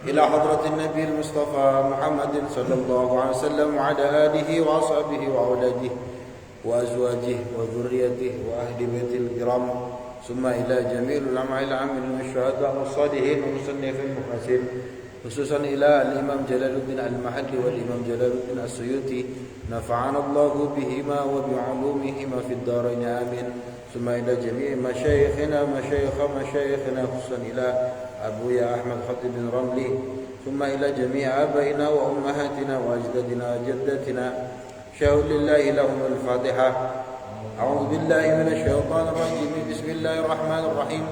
إلى حضرة النبي المصطفى محمد صلى الله عليه وسلم وعلى آله وأصحابه وأولاده وأزواجه وذريته وأهل بيته الكرام ثم إلى جميع العلماء العاملين والشهداء والصالحين ومصنفي المحسنين خصوصا إلى الإمام جلال الدين المحلي والإمام جلال الدين السيوطي نفعنا الله بهما وبعلومهما في الدارين آمين ثم إلى جميع مشايخنا خصوصا إلى أبويا أحمد خطيب بن رملي ثم إلى جميع آبائنا وأمهاتنا وأجدادنا وجداتنا شهد لله لهم الفاتحة. أعوذ بالله من الشيطان الرجيم. بسم الله الرحمن الرحيم.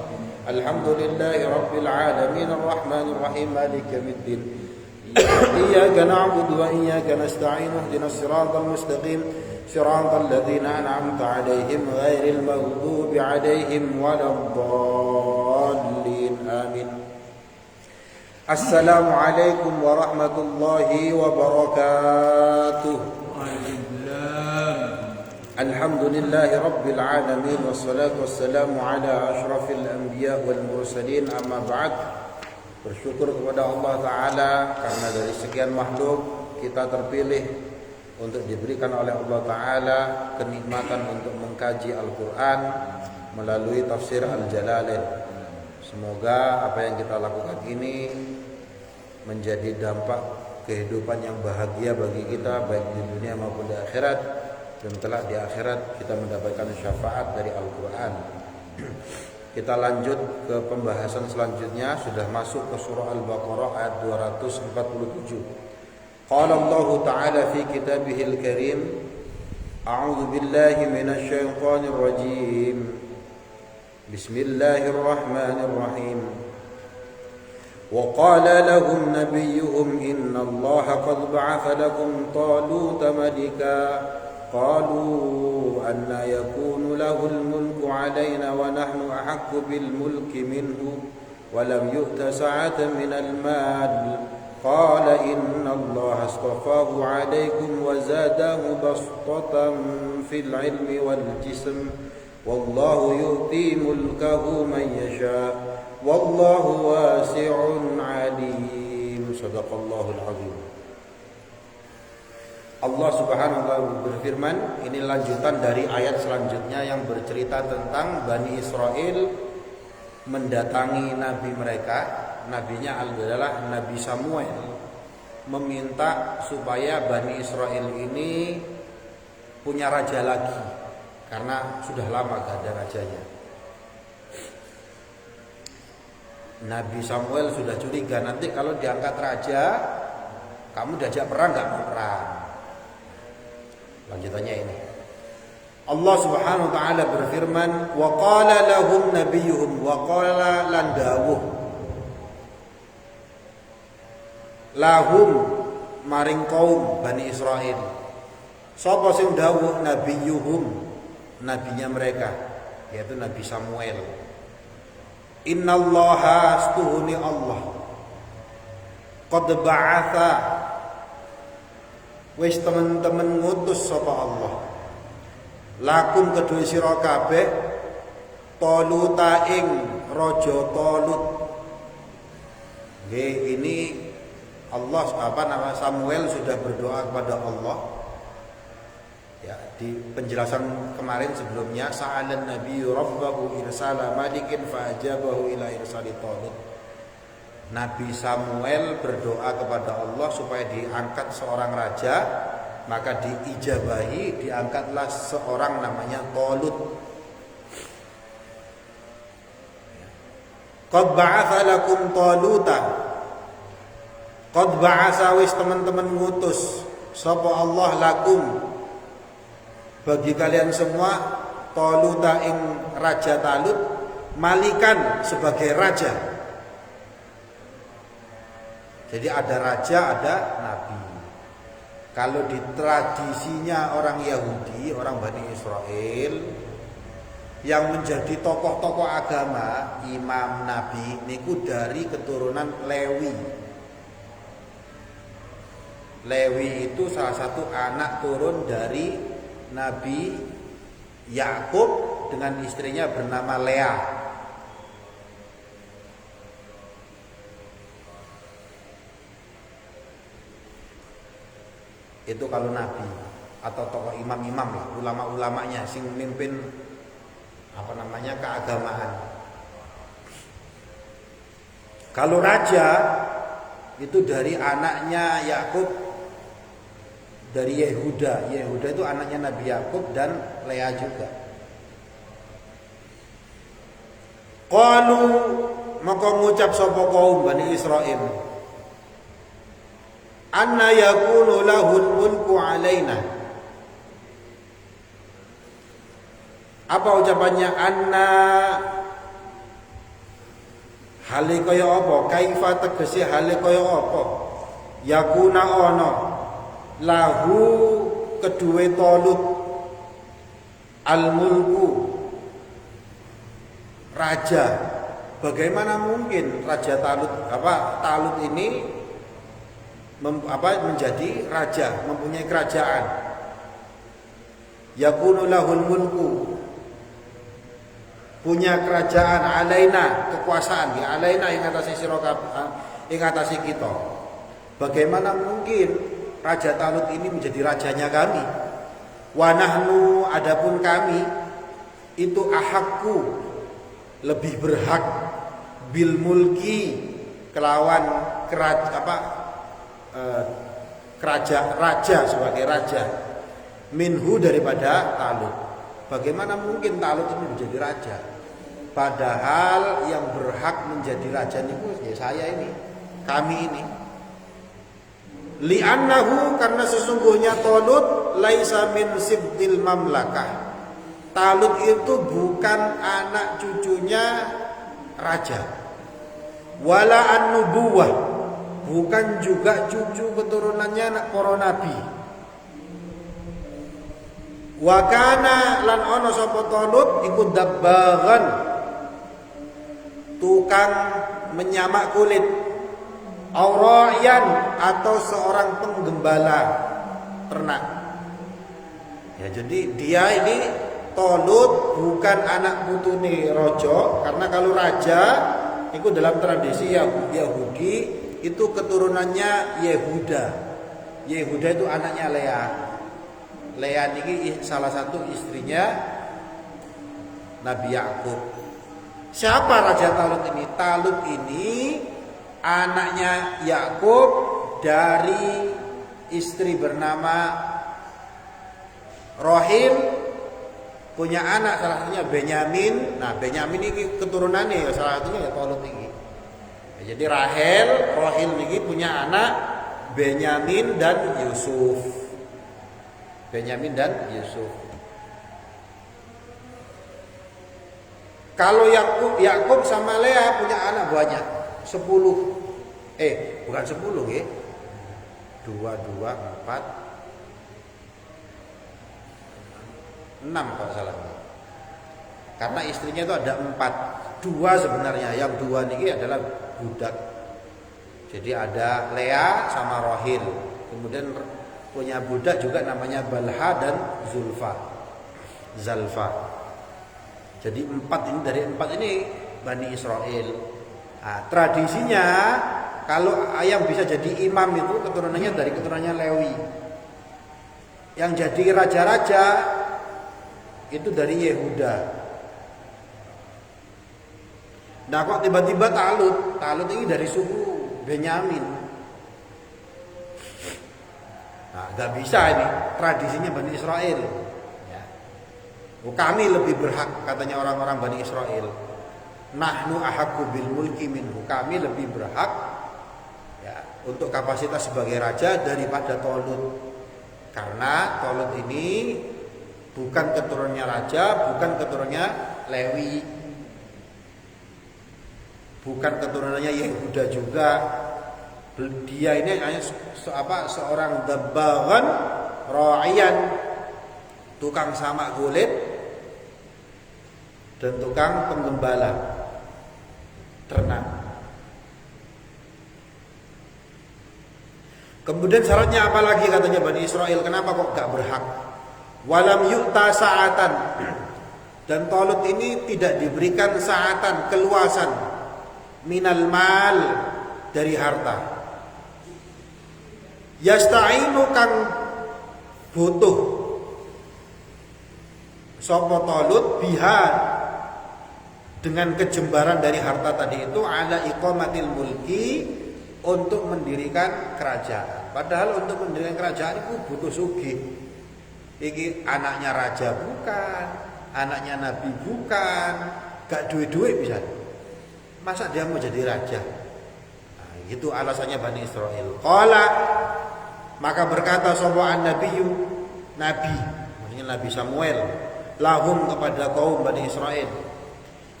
الحمد لله رب العالمين الرحمن الرحيم مالك يوم الدين إياك نعبد وإياك نستعين اهدنا الصراط المستقيم صراط الذين أنعمت عليهم غير المغضوب عليهم ولا الضالين آمين. السلام عليكم ورحمة الله وبركاته. الحمد لله رب العالمين والصلاة والسلام على أشرف الأنبياء والمرسلين أما بعد. Bersyukur kepada Allah Ta'ala karena dari sekian makhluk kita terpilih untuk diberikan oleh Allah Ta'ala kenikmatan untuk mengkaji Al-Quran melalui tafsir Al-Jalalain. Semoga apa yang kita lakukan ini menjadi dampak kehidupan yang bahagia bagi kita baik di dunia maupun di akhirat, dan kelak di akhirat kita mendapatkan syafaat dari Al-Quran. Kita lanjut ke pembahasan selanjutnya, sudah masuk ke surah Al-Baqarah ayat 247. Qala Allah Ta'ala fi kitabihil karim, A'udzu billahi minasy syaithanir rajim. Bismillahirrahmanirrahim. Wa qala lahum nabiyyuhum inna Allah qad ba'atha lakum Taluta malika qalu anna yakunu lahul mulku 'alaina wa nahnu ahaqqu bil mulki minhu wa lam yu'ta sa'atan minal mal qala inna Allah astafahu 'alaykum wa zadahu bastatan fil 'ilmi wal jism wallahu yu'ti mulkahu man yasha wallahu wasi'un 'alim. Shadaqallahul 'azim. Allah Subhanahu wa taala berfirman, ini lanjutan dari ayat selanjutnya yang bercerita tentang Bani Israel mendatangi nabi mereka. Nabinya adalah Nabi Samuel, meminta supaya Bani Israel ini punya raja lagi karena sudah lama gak ada rajanya. Nabi Samuel sudah curiga, nanti kalau diangkat raja kamu diajak perang gak mau perang. Lanjutannya ini, Allah Subhanahu wa taala berfirman, wa qala lahum nabiyuhum, wa qala lan dawuh lahum maring kaum Bani Israil. Sapa sing dawuh nabiyuhum, nabinya mereka, yaitu Nabi Samuel. Innallaha astuhuni Allah qad ba'atha, wis temen-temen ngutus sapa Allah lakum kedue sira kabeh Taluta ing raja Talut. Nggih, ini Allah Samuel sudah berdoa kepada Allah. Ya, di penjelasan kemarin sebelumnya, sa'alan nabiyyu rabbahu irsala malikin fa'ajabahu ila irsali Talut. Nabi Samuel berdoa kepada Allah supaya diangkat seorang raja, maka diijabahi, diangkatlah seorang namanya Talut. Qad ba'atha lakum Taluta, qad ba'atha, wis teman-teman ngutus sapa Allah lakum bagi kalian semua Taluta ing raja Talut, malikan sebagai raja. Jadi ada raja, ada nabi. Kalau di tradisinya orang Yahudi, orang Bani Israel, yang menjadi tokoh-tokoh agama, imam, nabi, niku dari keturunan Lewi. Lewi itu salah satu anak turun dari Nabi Yakub dengan istrinya bernama Lea. Itu kalau nabi atau tokoh imam-imam lah, ulama-ulamanya sing memimpin keagamaan. Kalau raja itu dari anaknya Yakub, dari Yehuda. Yehuda itu anaknya Nabi Yakub dan Lea juga. Qalu, maka ngucap sapa kaum Bani Israil, anna yakunu lahul mulku alaina. Apa ucapannya? Anna hale kaya apa? Kaifa tegese hale kaya apa? Yakuna ono lahu kedue Talut al mulku, raja. Bagaimana mungkin raja Talut ini menjadi raja, mempunyai kerajaan? Yakunu lahul mulku, punya kerajaan, alaina, kekuasaan, ya alaina ing atase sira ing atase kita. Bagaimana mungkin Raja Talut ini menjadi rajanya kami? Wa nahnu, adapun kami itu ahakku, lebih berhak, bil mulki, kelawan raja sebagai raja, minhu, daripada Talut. Bagaimana mungkin Talut ini menjadi raja? Padahal yang berhak menjadi raja itu ya saya ini, kami ini. Li'annahu, karena sesungguhnya Talut laisa min sibtil mamlakah. Talut itu bukan anak cucunya raja. Wala an-nubuwah, bukan juga cucu keturunannya para nabi. Wa kana lan ono sapa Talut iku dabbagan, tukang menyamak kulit, aurayan, atau seorang penggembala ternak. Ya, jadi dia ini Talut bukan anak putune raja, karena kalau raja itu dalam tradisi Yahudi itu keturunannya Yehuda. Yehuda itu anaknya Lea. Lea ini salah satu istrinya Nabi Yakub. Siapa Raja Talut ini? Talut ini anaknya Yakub dari istri bernama Rahil, punya anak salah satunya Benyamin. Nah, Benyamin ini keturunannya ya salah satunya ya Talut ini. Ya, jadi Rahil ini punya anak Benyamin dan Yusuf. Benyamin dan Yusuf. Kalau Yakub sama Lea punya anak banyak, 10. Bukan 10 ya. 2, 4, 6 kalau salah. Karena istrinya itu ada 4. 2 sebenarnya, yang 2 ini adalah budak. Jadi ada Lea sama Rohil. Kemudian punya budak juga namanya Balha dan Zalfa. Jadi 4 ini, dari 4 ini Bani Israel. Nah, tradisinya kalau yang bisa jadi imam itu keturunannya dari keturunannya Lewi. Yang jadi raja-raja itu dari Yehuda. Nah kok tiba-tiba Talut ini dari suku Benyamin. Nah gak bisa ini, tradisinya Bani Israel. Ya. Kami lebih berhak, katanya orang-orang Bani Israel. Nahnu ahaqqu bil mulki minhu. Kami lebih berhak ya, untuk kapasitas sebagai raja daripada Talut. Karena Talut ini bukan keturunannya raja, bukan keturunannya Lewi, bukan keturunannya Yehuda juga. Dia ini hanya seorang dabaghan ra'iyan, tukang samak kulit dan tukang penggembala ternak. Kemudian syaratnya apa lagi katanya Bani Israel? Kenapa kok gak berhak? Walam yu'ta sa'atan. Dan Talut ini tidak diberikan sa'atan, keluasan, minal mal, dari harta. Yasta'inu kang butuh sapa Talut biha, dengan kejembaran dari harta tadi itu, ala iqamatil mulki, untuk mendirikan kerajaan. Padahal untuk mendirikan kerajaan itu butuh sugih. Iki anaknya raja bukan, anaknya nabi bukan, gak duit-duit bisa. Masa dia mau jadi raja? Nah, itu alasannya Bani Israel. Qala, maka berkata sapa an-nabiyyu, nabi, maksudnya Nabi Samuel, lahum, kepada kaum Bani Israel.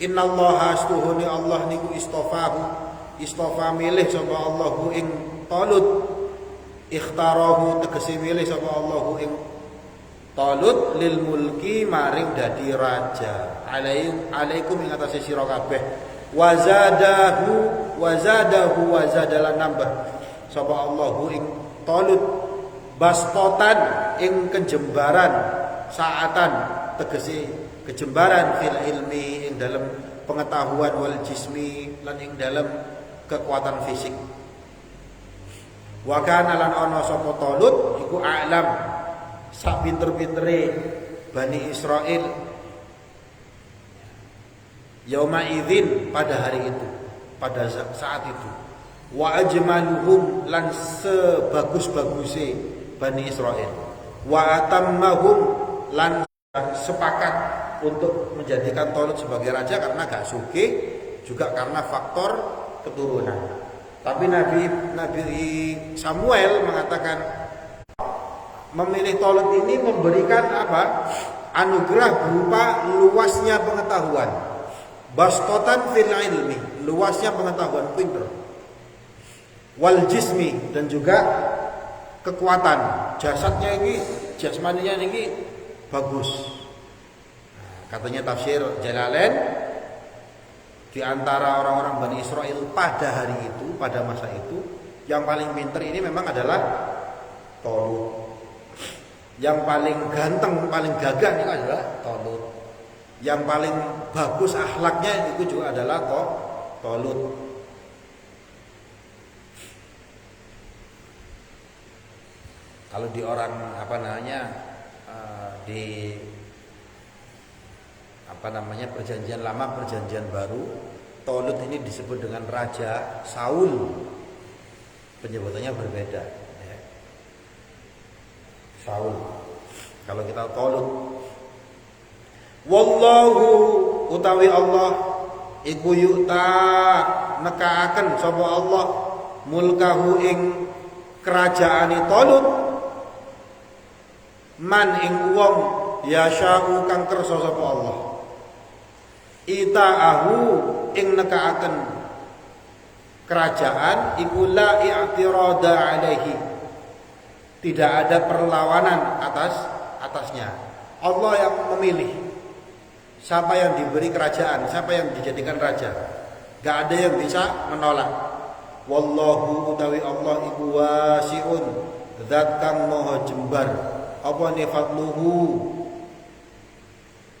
Innallaha astuhuni, Allah niku istofa milih sapa Allahu ing Talut, ikhtarahu tegese milih sapa Allahu ing Talut lil mulki, maring dadi raja. Alaikum ing atase sira kabeh. Wazadalan nambah sapa Allahu ing Talut bastotan ing kejembaran, saatan tegese kejembaran, fil ilmi ing dalam pengetahuan, wal jismi lan ing dalam kekuatan fisik. Wa kana lan ana sapa Talut iku a'lam, sak pinter-pintere Bani Israel. Yauma idzin, pada hari itu, pada saat itu. Wa ajmaluhum, lan sebagus-baguse Bani Israel. Wa atammahum, lan sepakat untuk menjadikan Talut sebagai raja karena gak sugih, juga karena faktor keturunan. Tapi Nabi Samuel mengatakan memilih Talut ini memberikan apa? Anugerah berupa luasnya pengetahuan. Bastotan fil ilmi, luasnya pengetahuan, pinter. Wal jismi, dan juga kekuatan. Jasadnya ini, jasmaninya ini bagus. Katanya tafsir Jalalain, di antara orang-orang Bani Israel pada hari itu, pada masa itu, yang paling pinter ini memang adalah Talut. Yang paling ganteng, paling gagah itu adalah Talut. Yang paling bagus akhlaknya itu juga adalah Talut. Kalau di orang perjanjian lama, perjanjian baru, Talut ini disebut dengan Raja Saul. Penyebutannya berbeda ya. Saul. Kalau kita Talut. Wallahu, utawi Allah iku yu'ta nekaaken sapa Allah mulkahu ing kerajaane Talut man ing wong yasha'u kang kersa sapa Allah. ita'ahu ing nekaaken kerajaan iku la i'tirada alaihi, tidak ada perlawanan atasnya. Allah yang memilih siapa yang diberi kerajaan, siapa yang dijadikan raja. Gak ada yang bisa menolak. Wallahu utawi Allah iku wasi'un, zat kang maha jembar. Apa ni fadluhu,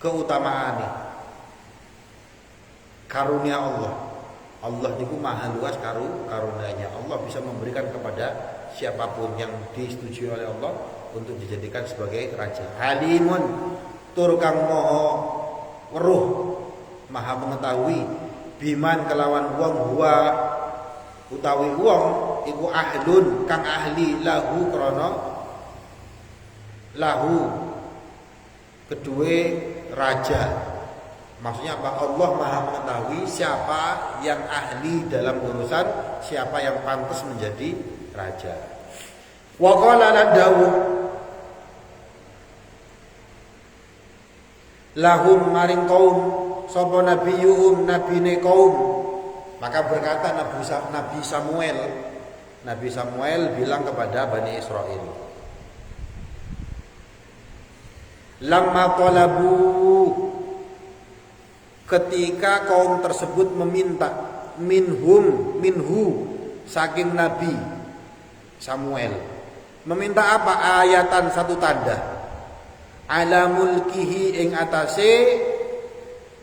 keutamaane, karunia Allah. Allah niku maha luas karunianya. Allah bisa memberikan kepada siapapun yang disetujui oleh Allah untuk dijadikan sebagai raja. Halimun, tur kang maha weruh, maha mengetahui, biman kelawan wong huwa utawi wong iku ahlun kang ahli lahu krana lahu kedue raja. Maksudnya apa? Allah maha mengetahui siapa yang ahli dalam urusan, siapa yang pantas menjadi raja. Wa qala ladawu lahum maring kaum sapa nabiyuhum nabine kaum. Maka berkata Nabi Samuel bilang kepada Bani Israel, lamma talabu, ketika kaum tersebut meminta minhu saking Nabi Samuel, meminta apa? Ayatan, satu tanda, ala mulkihi ing atase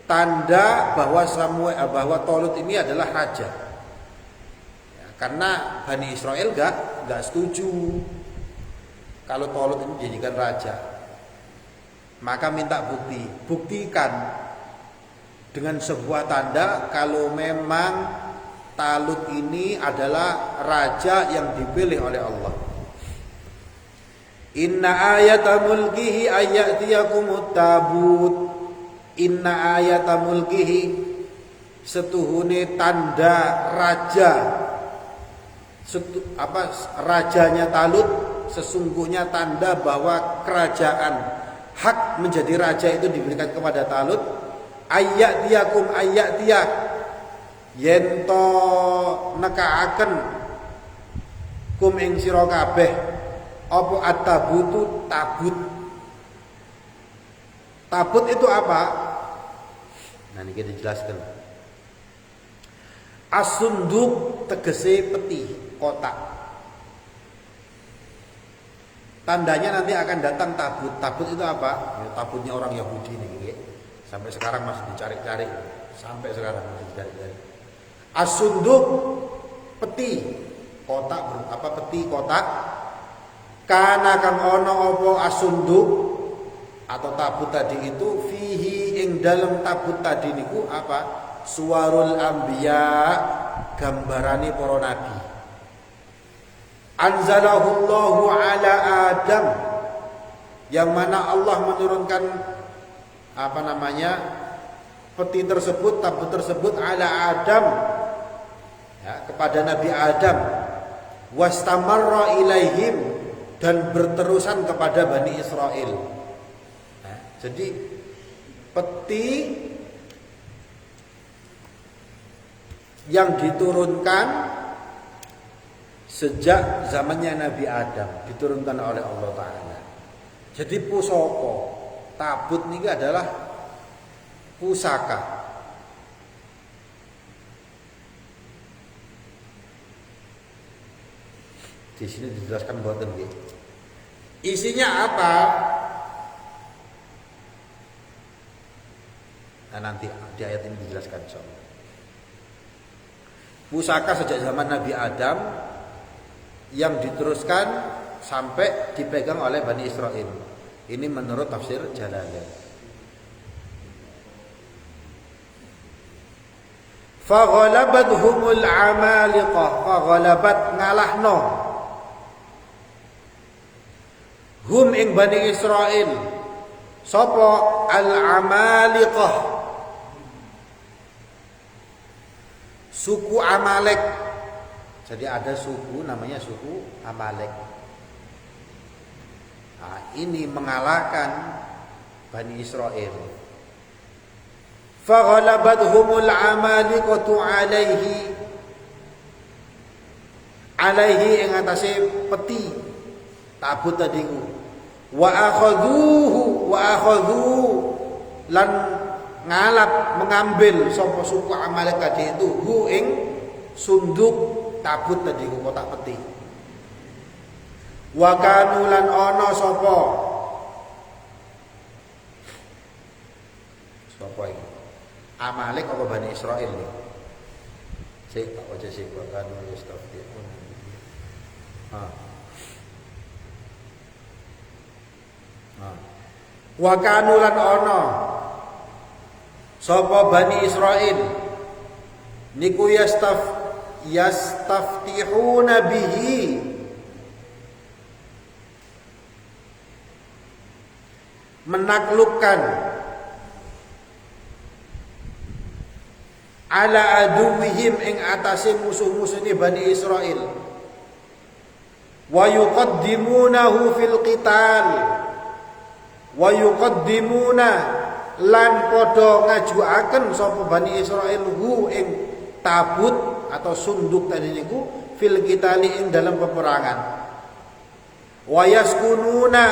tanda bahwa Talut ini adalah raja. Ya, karena Bani Israel gak setuju kalau Talut ini dijadikan raja. Maka minta buktikan dengan sebuah tanda kalau memang Talut ini adalah raja yang dipilih oleh Allah. Inna ayata mulkihi ayyatiyakumut tabut. Inna ayata mulkihi, setuhune tanda raja, rajanya Talut, sesungguhnya tanda bahwa kerajaan hak menjadi raja itu diberikan kepada Talut. Ayyatiyakum ayyatiyak, yento nekaaken kum ing sira kabeh apa at-tabutu tabut. Tabut itu apa? Nah ini kita jelaskan. As-sunduk tegese peti, kotak. Tandanya nanti akan datang tabut. Tabut itu apa? Ya, tabutnya orang Yahudi nih. Sampai sekarang masih dicari-cari. Dicari-cari. As-sunduk, peti, kotak, peti, kotak. Kana kang ono apa as-sunduk atau tabut tadi itu fihi ing dalam tabut tadi niku apa? Suwarul anbiya, gambarane para nabi. Anzalahullahu ala Adam, yang mana Allah menurunkan peti tersebut, tabut tersebut ala Adam, ya, kepada Nabi Adam. Wastamarra ilaihim, dan berterusan kepada Bani Israel. Nah, jadi peti yang diturunkan sejak zamannya Nabi Adam, diturunkan oleh Allah Ta'ala. Jadi pusaka, tabut ini adalah pusaka. Di sini dijelaskan mboten nggih. Isinya apa? Nah, nanti di ayat ini dijelaskan insyaallah. Pusaka sejak zaman Nabi Adam yang diteruskan sampai dipegang oleh Bani Israel. Ini menurut tafsir Jalalain. Faghalabathumul amaliqah, faghalabat ngalahno hum ing Bani Israel sapa al-amaliqah, suku Amalek. Jadi ada suku namanya suku Amalek. Nah, ini mengalahkan Bani Israel. faghalabathumul amaliqatu alaihi ing atase peti tabut tadi ku wa akhadhu lan mengambil sapa suku Amalek tadi itu hu ing sunduk tabut tadi ku kotak peti wa kanu lan ana sapa iki Amalek apa Bani Israil iki sik tak waca sik wa kanu yastaftiun wa kanu lan ana sapa Bani Israil niku yastaftihuna bihi menaklukkan ala aduwihim ing atase musuh-musuhne Bani Israil wa yuqaddimunahu fil qital wa yuqaddimuna lan padha ngajuaken sapa Bani Israil hu ing tabut atau sunduk tadi niku fil qitali ing dalam peperangan wa yaskununa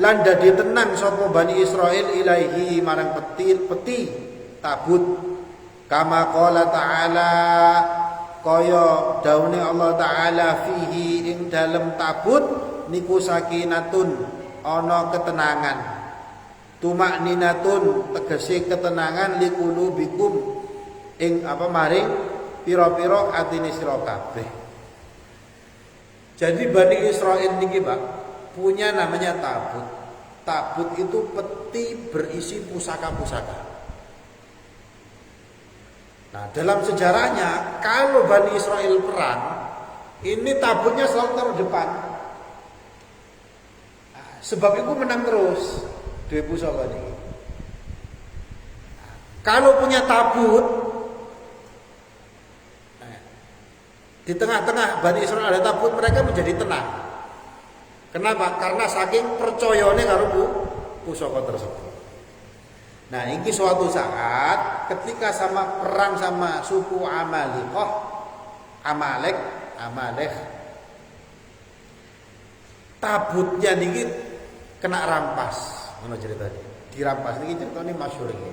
lan dadi tenang sapa Bani Israil ilaihi marang peti tabut kama qala ta'ala kaya daune Allah taala fihi ing dalem tabut niku sakinatun ana ketenangan tumakninatun tegese ketenangan liqulubikum ing apa maring pira-pira atine sira kabeh. Jadi Bani Israil niki Pak punya namanya tabut. Tabut itu peti berisi pusaka-pusaka. Nah, dalam sejarahnya kalau Bani Israil perang, ini tabutnya selalu taruh depan. Nah, sebab itu menang terus dua pusaka ini. Nah, kalau punya tabut, di tengah-tengah Bani Israil ada tabut, mereka menjadi tenang. Kenapa? Karena saking percayane karo pusaka tersebut. Nah, ini suatu saat ketika sama perang sama suku Amalek, tabutnya niki kena rampas. Ngono ceritanya. Dirampas niki ceritanya masyhur iki.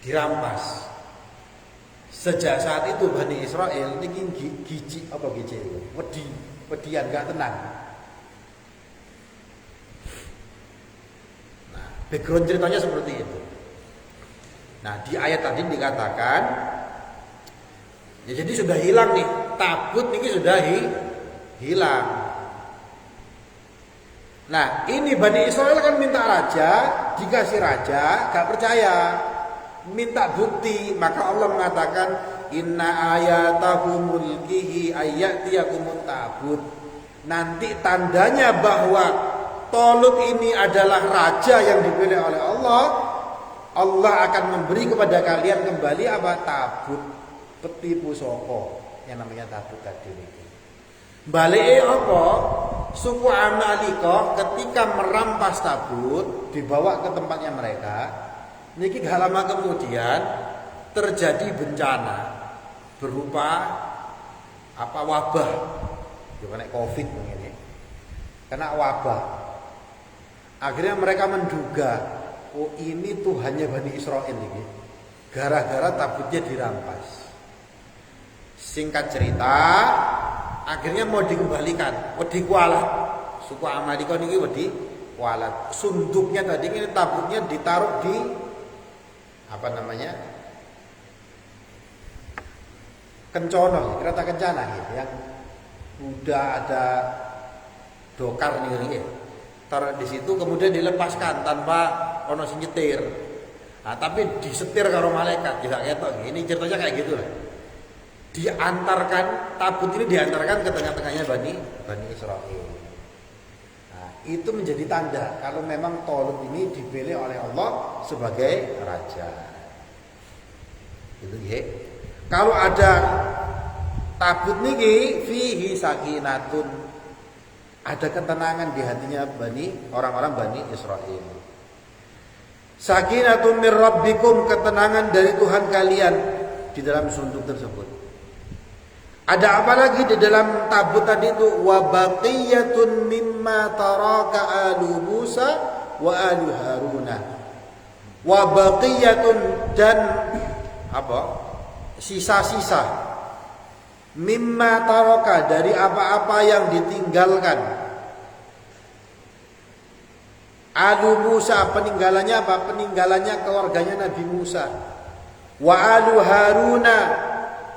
Dirampas. Sejak saat itu Bani Israil niki giji itu? Wedian gak tenang. Background ceritanya seperti itu. Nah, di ayat tadi dikatakan ya jadi sudah hilang nih, tabut ini sudah hilang. Nah, ini Bani Israil kan minta raja, dikasih raja, gak percaya. Minta bukti, maka Allah mengatakan inna ayatahu mulkihi ayyatiyakumut tabut. Nanti tandanya bahwa Tolut ini adalah raja yang dipilih oleh Allah. Allah akan memberi kepada kalian kembali apa? Tabut, peti pusaka yang namanya tabut tadi ini. Balike apa? Suku Amalika ketika merampas tabut dibawa ke tempatnya mereka. Niki gak lama kemudian terjadi bencana berupa apa wabah. Yo kena Covid begini. Kena wabah. Akhirnya mereka menduga, oh ini Tuhannya Bani Israil ini. Gara-gara tabutnya dirampas. Singkat cerita, akhirnya mau dikembalikan, wedi kualat. Suku Amalika niki wedi kualat. Sunduknya tadi ini tabutnya ditaruh di apa namanya? Kencono, kereta kencana gitu yang udah ada dokar nih. Taruh di situ kemudian dilepaskan tanpa ono sing nyetir. Nah, tapi disetir karo malaikat, tidak ketok. Ini ceritanya kayak gitu lah. Diantarkan tabut ini diantarkan ke tengah-tengahnya Bani Israil. Nah, itu menjadi tanda kalau memang Tolut ini dipilih oleh Allah sebagai raja. Itu ya. Kalau ada tabut niki fihi sakinatun, ada ketenangan di hatinya orang-orang Bani Israil. Sakinatun mir rabbikum, ketenangan dari Tuhan kalian di dalam sunduk tersebut. Ada apa lagi di dalam tabut tadi itu? Wa baqiyatun mimma taraka alu Musa wa alu Haruna. Wa baqiyatun, dan apa? Sisa-sisa mimma taraka, dari apa-apa yang ditinggalkan. Alu Musa, peninggalannya apa? Peninggalannya keluarganya Nabi Musa. Wa alu Haruna,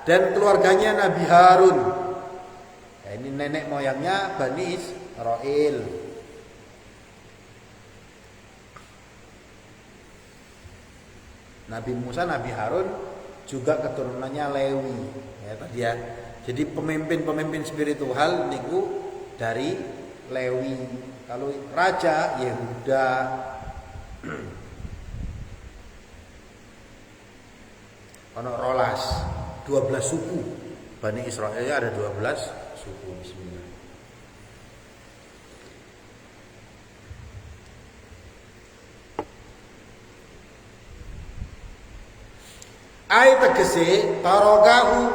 dan keluarganya Nabi Harun. Ya, ini nenek moyangnya Bani Israil. Nabi Musa, Nabi Harun juga keturunannya Lewi. Ya tadi ya. Jadi pemimpin-pemimpin spiritual niku dari Lewi. Kalau raja Yehuda. Ono rolas 12 suku. Bani Israel ada 12 suku. Bismillah. Ayat tegese tarogahu,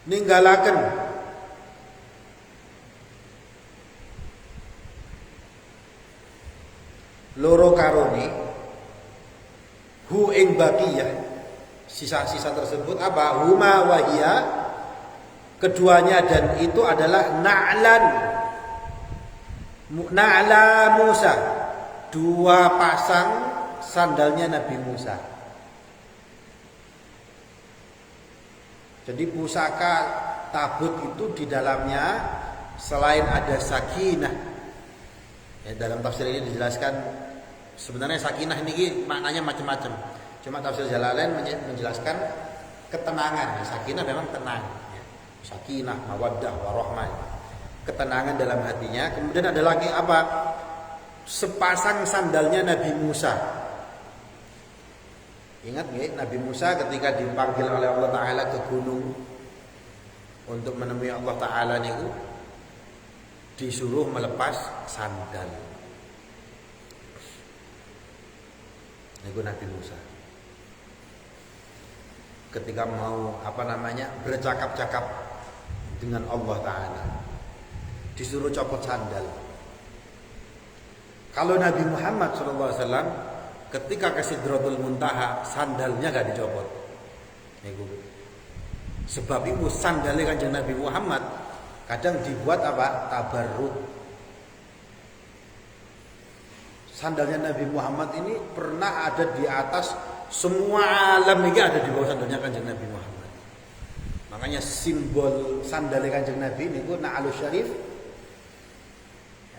ninggalaken loro karone hu ing baqiyah, sisa-sisa tersebut apa? Huma wahia, keduanya, dan itu adalah na'la Musa, dua pasang sandalnya Nabi Musa. Jadi pusaka tabut itu di dalamnya selain ada sakinah, ya, dalam tafsir ini dijelaskan sebenarnya sakinah ini maknanya macam-macam. Cuma tafsir Jalalain menjelaskan ketenangan. Sakinah memang tenang, ya. Sakinah, mawaddah, warahmah, ketenangan dalam hatinya. Kemudian ada lagi apa? Sepasang sandalnya Nabi Musa. Ingat nggih, Nabi Musa ketika dipanggil oleh Allah Ta'ala ke gunung untuk menemui Allah Ta'ala niku disuruh melepas sandal. Niku Nabi Musa ketika mau bercakap-cakap dengan Allah Ta'ala disuruh copot sandal. Kalau Nabi Muhammad SAW ketika ke Sidratul Muntaha sandalnya gak dicopot. Sebab itu sandalnya Kanjeng Nabi Muhammad kadang dibuat apa? Tabarruk. Sandalnya Nabi Muhammad ini pernah ada di atas semua alam, ini ada di bawah sandalnya Kanjeng Nabi Muhammad. Makanya simbol sandalnya Kanjeng Nabi ini itu na'alus syarif,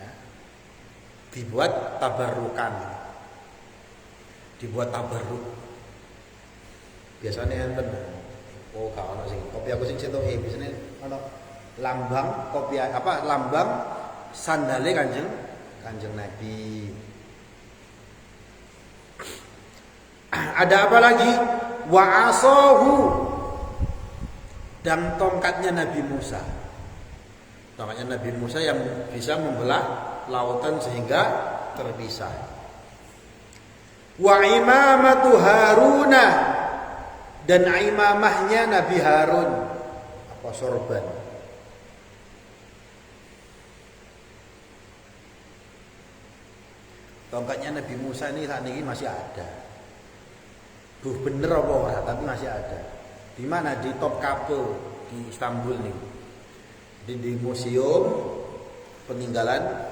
ya, dibuat tabarrukan. Dibuat tabarruk. Biasanya enten gak ono sing kopi aku sing cetok biasanya ono lambang kopi apa lambang sandale Kanjeng Nabi. Ada apa lagi? Wa asahu, dan tongkatnya Nabi Musa. Tongkatnya Nabi Musa yang bisa membelah lautan sehingga terpisah. Wa imamatu Haruna, dan imamahnya Nabi Harun, apa sorban. Tongkatnya Nabi Musa ini saat ini masih ada. Bener apa ora, tapi masih ada. Di mana? Di Topkapı di Istanbul nih. Di museum peninggalan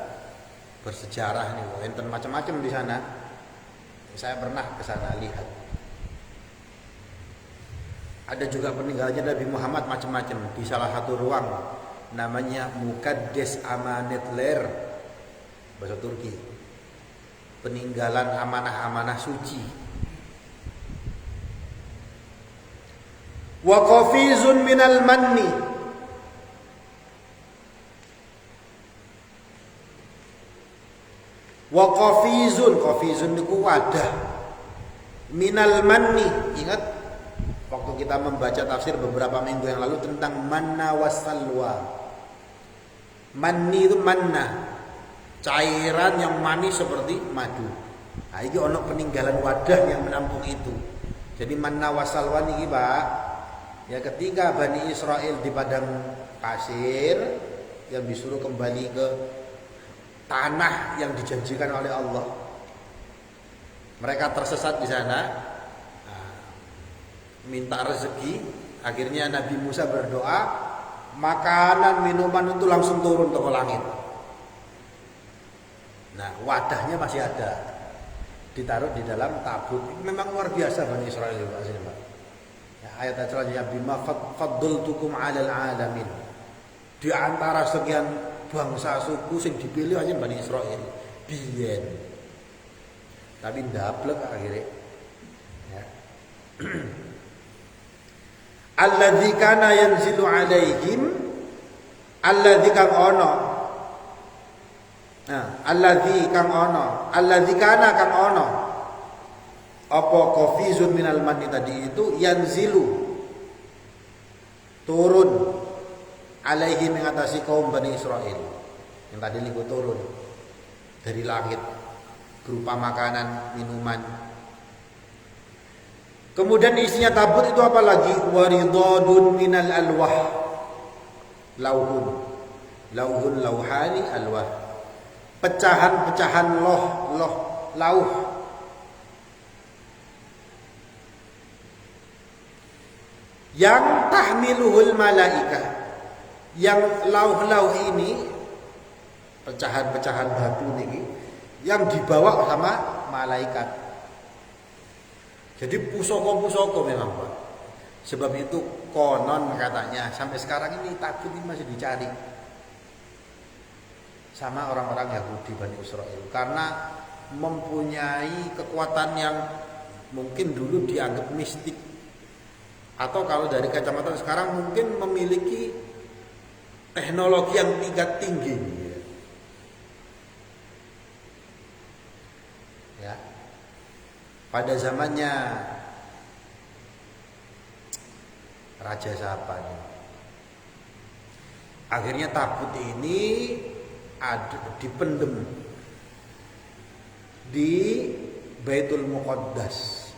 bersejarah nih. Enten macam-macam di sana. Saya pernah ke sana lihat. Ada juga peninggalannya Nabi Muhammad macam-macam di salah satu ruang namanya Mukaddes Amanetler, bahasa Turki. Peninggalan amanah-amanah suci. Wa qafizun minal manni, wa qafizun niku wadah minal manni. Ingat waktu kita membaca tafsir beberapa minggu yang lalu tentang manna wassalwa. Manni itu manna, cairan yang manis seperti madu. Nah, ini ono peninggalan wadah yang menampung itu. Jadi manna wasalwan ini Pak, ya ketika Bani Israel di padang pasir yang disuruh kembali ke tanah yang dijanjikan oleh Allah, mereka tersesat di sana, minta rezeki. Akhirnya Nabi Musa berdoa, makanan minuman itu langsung turun ke langit. Nah, wadahnya masih ada, ditaruh di dalam tabut. Memang luar biasa Bani Israel Pak. Ya, ayat selanjutnya, bima faddaltukum 'alal 'alamin. Di antara sekian bangsa suku sing dipilih aja Bani Israel. Biyen. Tapi ndablek akhirnya. Ya. Alladzi kana yanzilu 'alaihim, alladzi kang ono. Nah, alladzi kang ono, alladzi kana kang ono. Apa qafizun minal manni tadi itu yanzilu, turun, alaihi mengatasi kaum Bani Israel. Yang tadi liku turun dari langit berupa makanan, minuman. Kemudian isinya tabut itu apa lagi? Waridadun minal alwah. Lauhun. Lauhun lauhani alwah. Pecahan-pecahan lauh. Yang tahmiluhul malaikah. Yang lauh-lauh ini, pecahan-pecahan batu ini, yang dibawa sama malaikat. Jadi pusoko-pusoko memang Pak. Sebab itu konon katanya sampai sekarang ini tabut ini masih dicari sama orang-orang Yahudi Bani Israel, karena mempunyai kekuatan yang mungkin dulu dianggap mistik, atau kalau dari kacamata sekarang mungkin memiliki teknologi yang tingkat tinggi. Ya. Pada zamannya Raja siapa nih? Akhirnya tabut ini dipendem di Baitul Muqaddas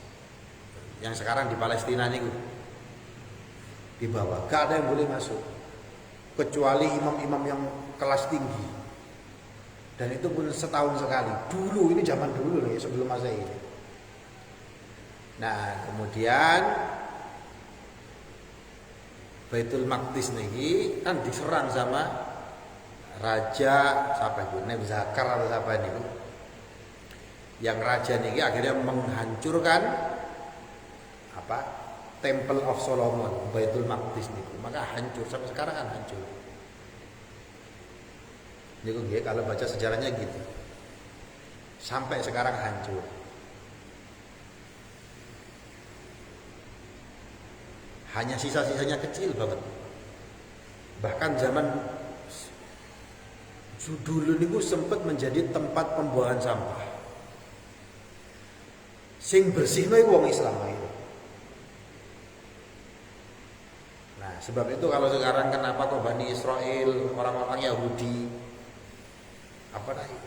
yang sekarang di Palestina nih, di bawah. Gak ada yang boleh masuk kecuali imam-imam yang kelas tinggi, dan itu pun setahun sekali. Dulu ini zaman dulu loh, sebelum Masehi ini. Nah, kemudian Baitul Maqdis nih kan diserang sama Raja siapa itu? Nebzakar atau siapa ini? Yang raja ini akhirnya menghancurkan apa? Temple of Solomon, Baitul Maqdis niku. Maka hancur, sampai sekarang kan hancur. Niku nggih kalau baca sejarahnya gitu. Sampai sekarang hancur. Hanya sisa-sisanya kecil banget. Bahkan zaman dulu niku sempat menjadi tempat pembuangan sampah. Sing bersih iku wong Islam itu. Nah, sebab itu kalau sekarang kenapa kok Bani Israel, orang-orang Yahudi,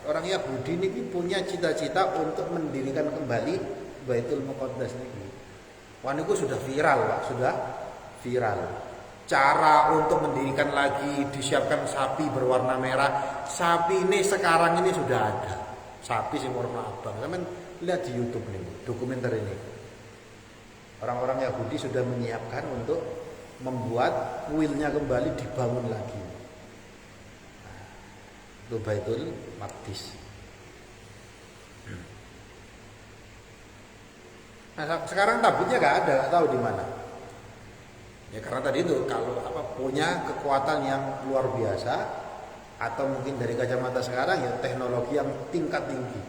orang Yahudi ini punya cita-cita untuk mendirikan kembali Baitul Muqaddas niki. Wah niku sudah viral, Pak, sudah viral. Cara untuk mendirikan lagi, disiapkan sapi berwarna merah. Sapi ini sekarang ini sudah ada. Sapi sing warna abang. Kalian lihat di YouTube nih, dokumenter ini. Orang-orang Yahudi sudah menyiapkan untuk membuat kuilnya kembali dibangun lagi. Nah, itu Baitul Maqdis. Nah, sekarang tabutnya nggak ada, nggak tahu di mana. Ya karena tadi itu kalau punya kekuatan yang luar biasa, atau mungkin dari kacamata sekarang ya teknologi yang tingkat tinggi.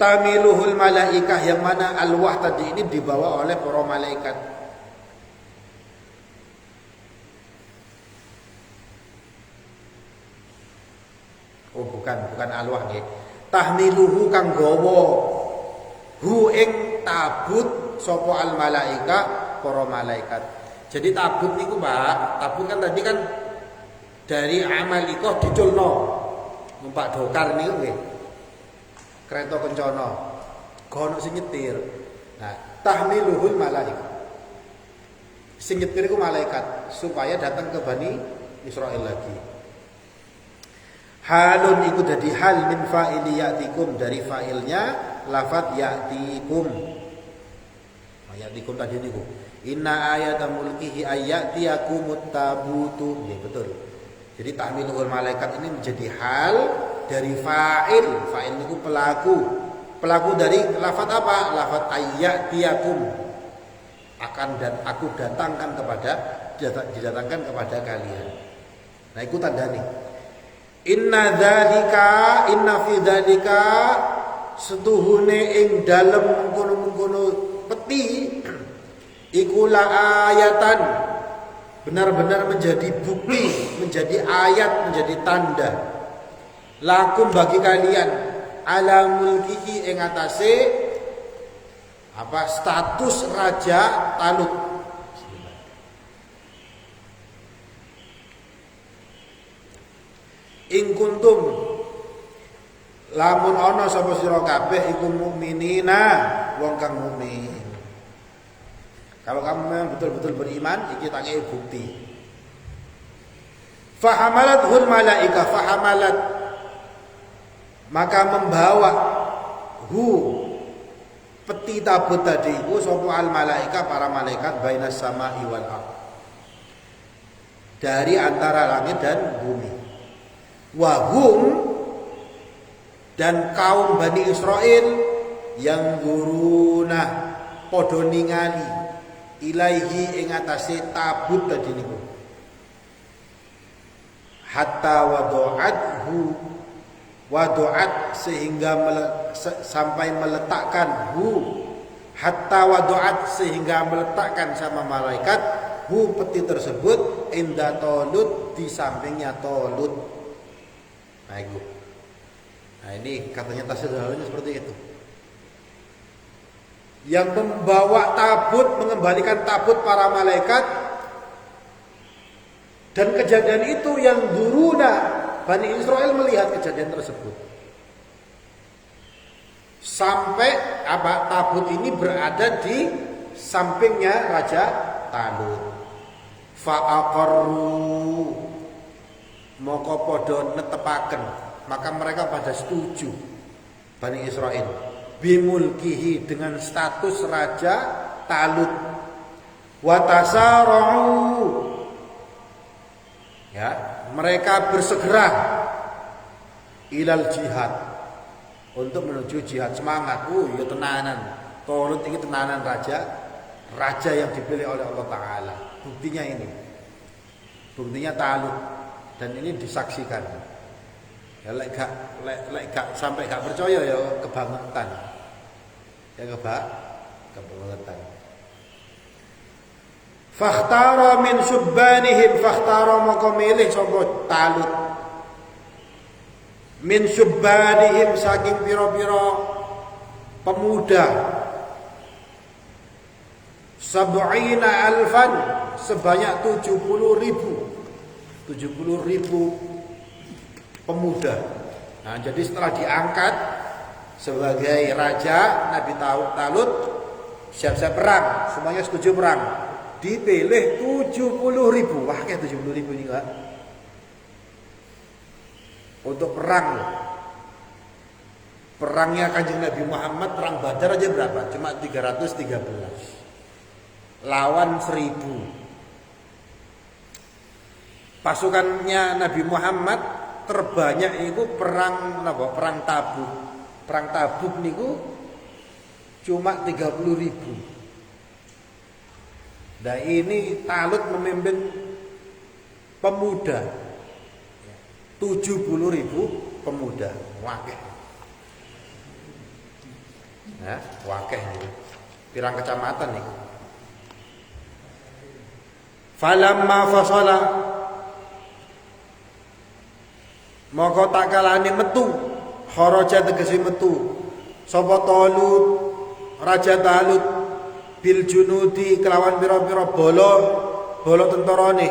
Tamiluhul malaikah, yang mana alwah tadi ini dibawa oleh para malaikat. Oh bukan alwah nggih. Tahmiluhu kang gawa hu ing tabut sapa al malaika, para malaikat. Jadi tabut niku Pak, tabut kan tadi kan dari Amalikah diculno. Numpak dokar niku nggih. Kereta kencana. Gono sing nyetir. Nah, tahmiluhul malaikah. Sing nyetir iku malaikat supaya datang ke Bani Israil lagi. Halun iku dadi hal min fa'ili ya'tikum, dari fa'ilnya lafaz ya'tikum. Ya'tikum tadi niku. Inna ayata mulkihi ayyatiyakumut tabutu. Ya betul. Jadi tahmiluhul malaikat ini menjadi hal dari fa'il. Fa'il niku pelaku. Pelaku dari lafaz apa? Lafaz ayyatiyakum. Aku datangkan kepada, didatangkan kepada kalian. Nah, itu tandane. Inna fi dzalika setuhune ing dalem mengkono-mengkono peti iku la ayatan, benar-benar menjadi bukti, menjadi ayat, menjadi tanda lakum bagi kalian ala mulkihi ing atase status Raja Talut. In kuntum lamun ana sapa sira kabeh iku mukminina, wong kang mukmin. Kalau kamu memang betul-betul beriman, iki tak kei bukti. Fahamalat malaika, fahamalat, maka membawa peti tabut tadi iku sapa al malaika, para malaikat bainas sama'i wal ardh, dari antara langit dan bumi. Wahum, dan kaum Bani Israil yang guruna podo ningali ilaihi ing atase tabut tadi niku, hatta wadu'at sehingga sampai meletakkan hatta wadu'at sehingga meletakkan sama malaikat peti tersebut inda Talut, di sampingnya Talut. Nah ini katanya tasawufnya seperti itu. Yang membawa tabut, mengembalikan tabut para malaikat, dan kejadian itu yang duruna Bani Israil melihat kejadian tersebut. Sampai tabut ini berada di sampingnya Raja Talut. Fa'aqarru, moko podo netepaken, maka mereka pada setuju Bani Israil bimulkihi, dengan status Raja Talut. Watasara'u, ya, mereka bersegera ilal jihad, untuk menuju jihad. Semangat, ya tenanan Talut ini, tenanan raja yang dipilih oleh Allah Ta'ala. Buktinya ini, buktinya Talut, dan ini disaksikan. Ya lek gak sampai gak percaya ya kebangetan. Ya kebangetan. Fakhtara min subbanihim, fakhtara maka milih sapa Talut min subbanihim, saking pira-pira pemuda, 70.000, sebanyak 70.000 pemuda. Nah, jadi setelah diangkat sebagai raja, Nabi Talut siap-siap perang, semuanya setuju perang. Dipilih 70.000. Wah, kayak 70.000 ini Pak. Untuk perang. Perangnya Kanjeng Nabi Muhammad, perang Badar aja berapa? Cuma 313. Lawan 1000. Pasukannya Nabi Muhammad terbanyak itu perang Tabuk. Perang Tabuk niku cuma 30.000. Nah ini Talut memimpin pemuda 70.000 pemuda. Wakeh. Nah, wakeh niku. Pirang kecamatan niku. Falamma fasala, maka tak kalane metu, kharaja tegese metu sapa Talut, Raja Talut bil junudi kelawan pira-pira bala bala tentarane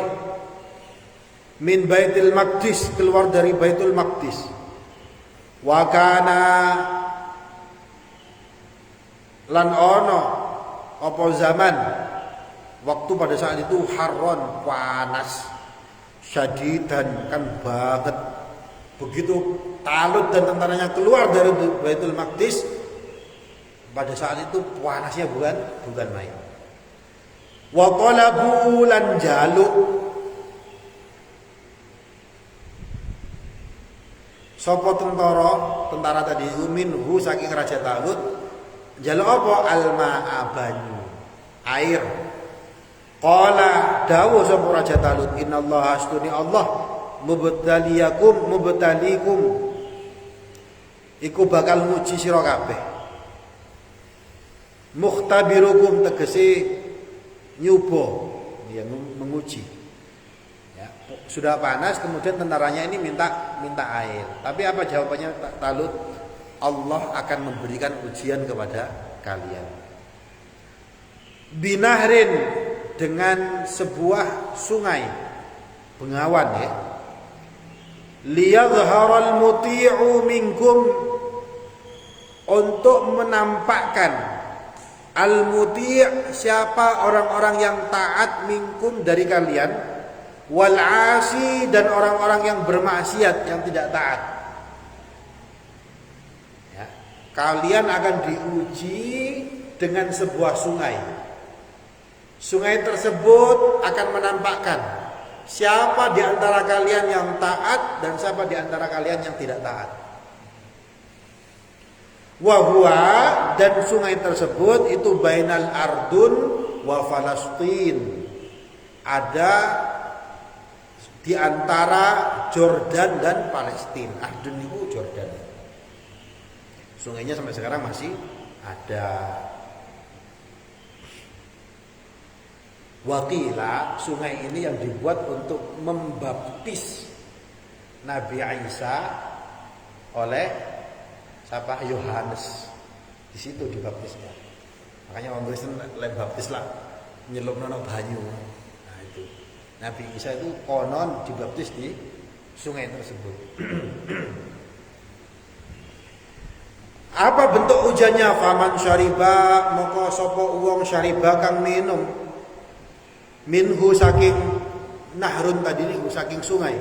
min Baitul Maqdis, keluar dari Baitul Maqdis. Wa kana lan ono apa zaman waktu pada saat itu harron, panas, syadidan, kan banget. Begitu Talut dan tentaranya keluar dari Baitul Maqdis, pada saat itu panasnya bukan main. Wa talabu lan jaluk sapa tentara tadi minhu saking Raja Talut, jaluk apa? Alma'a, banyu, air. Qala dawuh sapa Raja Talut, innallaha astuni Allah mubtalikum iku bakal nguji sira kabeh. Mukhtabirukum tegese nyuba, ya, menguji. Ya, sudah panas, kemudian tentaranya ini minta air. Tapi apa jawabannya Talut? Allah akan memberikan ujian kepada kalian. Binahrin, dengan sebuah sungai, bengawan ya. Liyadhharal muti'u minkum, untuk menampakkan al-muti', siapa orang-orang yang taat, minkum dari kalian, wal 'asi, dan orang-orang yang bermaksiat, yang tidak taat. Ya, kalian akan diuji dengan sebuah sungai. Sungai tersebut akan menampakkan siapa di antara kalian yang taat dan siapa di antara kalian yang tidak taat. Wahwa, dan sungai tersebut itu bainal ardun wa Falastin, ada di antara Jordan dan Palestina. Ardun itu Jordan. Sungainya sampai sekarang masih ada. Wakila, sungai ini yang dibuat untuk membaptis Nabi Isa oleh siapa? Yohanes. Di situ dibaptisnya. Makanya orang Kristen lain baptis lah, nyelupno banyu. Nah itu. Nabi Isa itu konon dibaptis di sungai tersebut. Apa bentuk ujannya? Faman syariba, moko sapa wong syariba kang minum, minhu saking nahrun tadi niku, saking sungai,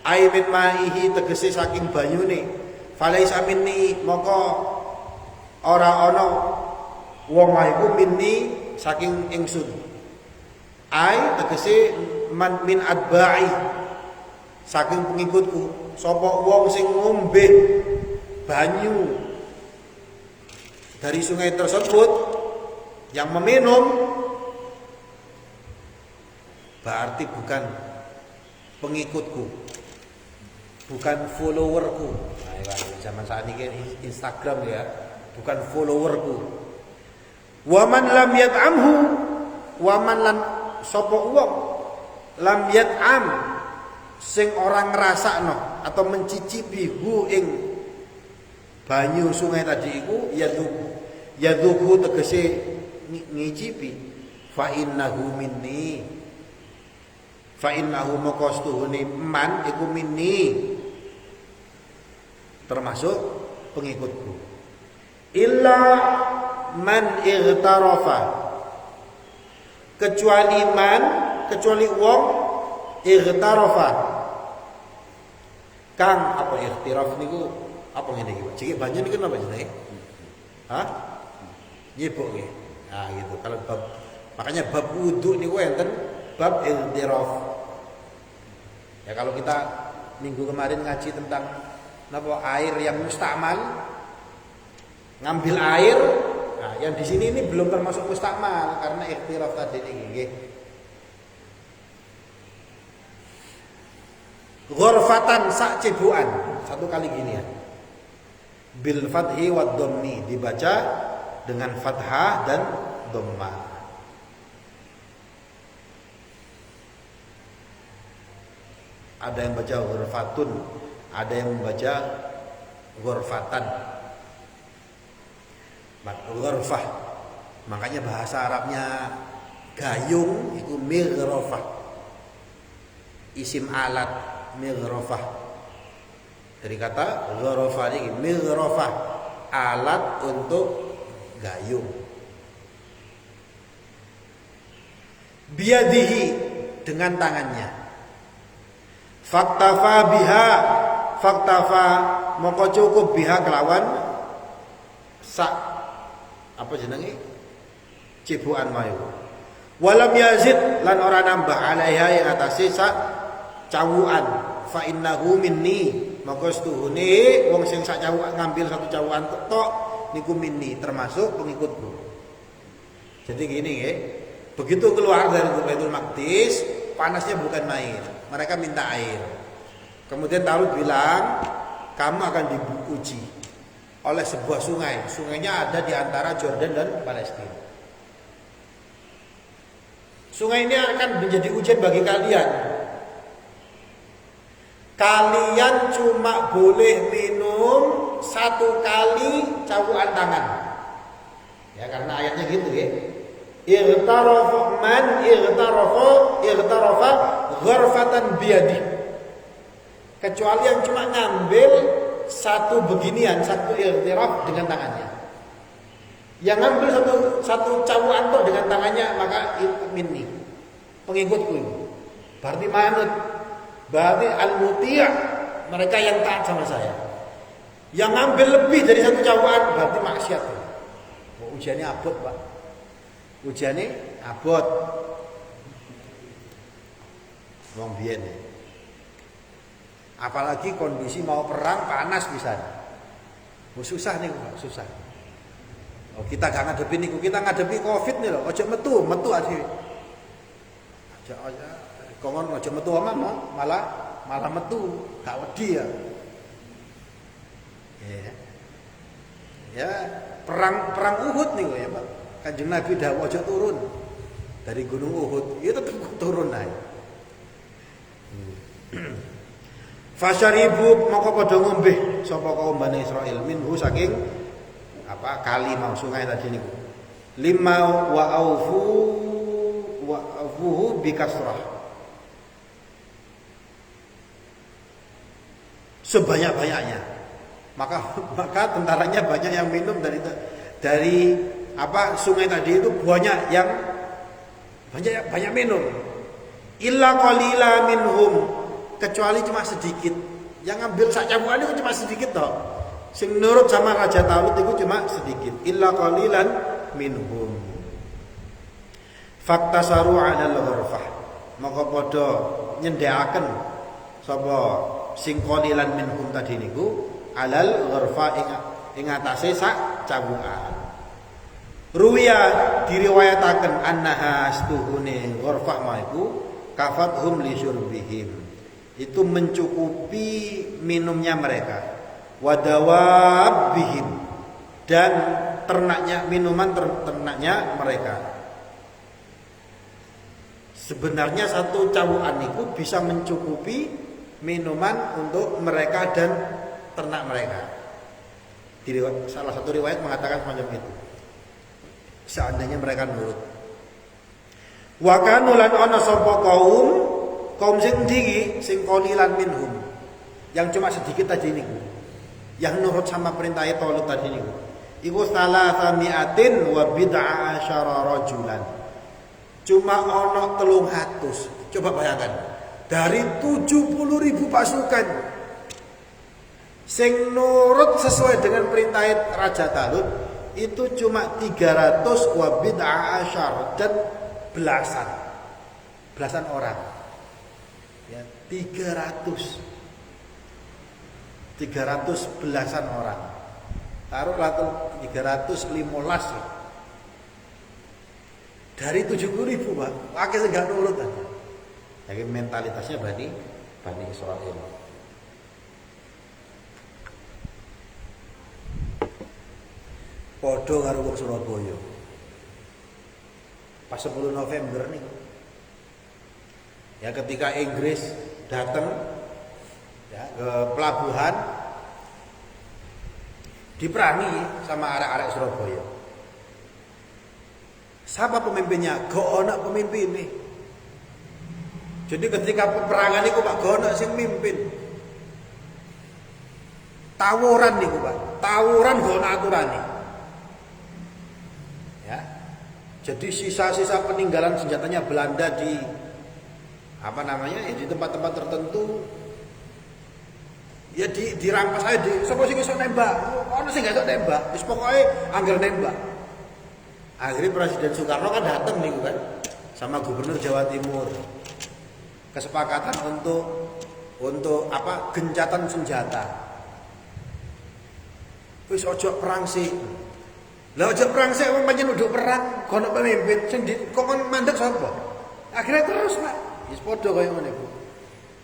ai min maihi tegese saking banyune, falaisa minni, moko ora ana wong iku minni saking ingsun, ai tegese man min adba'i, saking pengikutku. Sapa wong sing ngombe banyu dari sungai tersebut, yang meminum, berarti bukan pengikutku, bukan followerku. Nah, zaman saat ini Instagram ya, bukan followerku. Waman lam yat'amhu, waman lan sapa wong lam yat'am, sing orang ngrasakno atau mencicipi hu ing banyu sungai tadi iku, yadhuku tegese ngicipi, fa innahu minni, fa innahu maqastuhuni man iku minni, termasuk pengikutku. Illa man ightarafa, kecuali wong ightarafa kang apa ikhtiraf niku apa ngene iki Pak? Cekik banyu niku napa jenenge? Hah? Nyebok nggih. Nah gitu. Kalau bab, makanya bab wudu niku enten bab ikhtiraf. Ya kalau kita minggu kemarin ngaji tentang napa air yang mustakmal, ngambil air, nah yang di sini ini belum termasuk mustakmal karena ikhtiraf tadi niki nggih. Ghurfatan, sak cebukan, satu kali gini ya. Bil fathi wad dhammi, dibaca dengan fathah dan dhammah. Ada yang baca ghurfatun, ada yang membaca ghurfatan. Ghurfah. Makanya bahasa Arabnya Gayung iku mighrafah. Isim alat mighrafah. Dari kata gharafa iki mighrafah, alat untuk gayung. Biadihi, dengan tangannya. Faktafa biha, faktafa moko cukup biha kelawan sak apa jenenge cibukan mayu. Walam yazid lan ora nambah alaiha yang atase sak cawukan. Fa innahu minni, maka setuhune wong sing sak cawukan ngambil satu cawukan tok niku minni, termasuk pengikutku. Jadi gini nggih, begitu keluar dari Baitul Maqdis, panasnya bukan main. Mereka minta air. Kemudian Talut bilang, kamu akan diuji oleh sebuah sungai. Sungainya ada di antara Jordan dan Palestina. Sungai ini akan menjadi ujian bagi kalian. Kalian cuma boleh minum satu kali cawukan tangan. Ya, karena ayatnya gitu ya. Ightarafa man ightarafa gharfatan biyadi. Kecuali yang cuma ngambil satu beginian, satu igtiraf dengan tangannya. Yang ngambil satu cawukan tok dengan tangannya, maka minni, pengikutku ini. Berarti manut, berarti al-muti', mereka yang taat sama saya. Yang ngambil lebih dari satu cawukan berarti maksiat. Ujiannya abot, Pak. Ujiannya abot. Wong biyen. Apalagi kondisi mau perang panas bisa. Susah nih, Pak, susah. Oh, kita gak ngadepi niku, kita ngadepi Covid nih loh. Ojo metu aja. Aja kongon ojo metu omah malah metu, gak wedi ya. Ya, perang Uhud nih ya, Pak. Kanjeng Nabi dawuh ojo turun dari Gunung Uhud, itu tetap turun ae. Fasyaribu maka padha ngombe sapa kaum Bani Israil minhu saking kali mau sungai tadi niku. Lima wa aufuhu bikasrah. Sebanyak-banyaknya. Maka tentaranya banyak yang minum dari sungai tadi itu banyak yang banyak minum. Illa qalila minhum, kecuali cuma sedikit. Yang ngambil sak cawukan itu cuma sedikit toh. Sing nurut sama Raja Talut itu cuma sedikit. Illa qalilan minhum. Faktasaru 'alal ghurfah. Maka padha nyendhekaken sapa sing qalilan minhum tadi niku 'alal ghurfah ing atase sak cawukan. Ruwiya diriwayataken annaha astuhune ghurfah maiku kafathum li syurbihim. Itu mencukupi minumnya mereka. Wadawabihim, dan minuman ternaknya mereka. Sebenarnya satu cawukan itu bisa mencukupi minuman untuk mereka dan ternak mereka. Salah satu riwayat mengatakan semacam itu. Seandainya mereka nurut. Wa kanu lan ana sapa kaum sing ndi sing qalilan minhum, yang cuma sedikit tadi niku. Yang nurut sama perintah Talut tadi niku. Iku salasamiatin wa bid'a asyara rajulan. Cuma ono 300. Coba bayangkan. Dari 70.000 pasukan sing nurut sesuai dengan perintah Raja Talut itu cuma 300 wa bid'a asyar, dan belasan orang. Ya, 300 belasan orang. Taruhlah 315 dari 70.000, Pak. Akeh sing gak nurut aja. Jadi mentalitasnya Bani Israil. Padha karo wong Surabaya. Pas 10 November nih. Ya, ketika Inggris datang ya, ke pelabuhan, diperangi sama arek-arek Surabaya. Siapa pemimpinnya? Gak ono pemimpin nih. Jadi ketika peperangan itu Pak, gak ono sing mimpin. Tawuran niku Pak. Tawuran gak ono aturane. Ya. Jadi sisa-sisa peninggalan senjatanya Belanda di di tempat-tempat tertentu ya dirampas aja sapa sing iso nembak. Ono sing gak iso nembak. Wis pokoke angger nembak. Akhirnya Presiden Soekarno kan datang nih kan sama Gubernur Jawa Timur, kesepakatan untuk gencatan senjata. Wis ojo perang sih. Lah ojo perang sih wong pancen nduk perang, kono pemimpin sing dikon mandek sapa? Akhirnya terus Pak. Wis padha kaya ngene iku.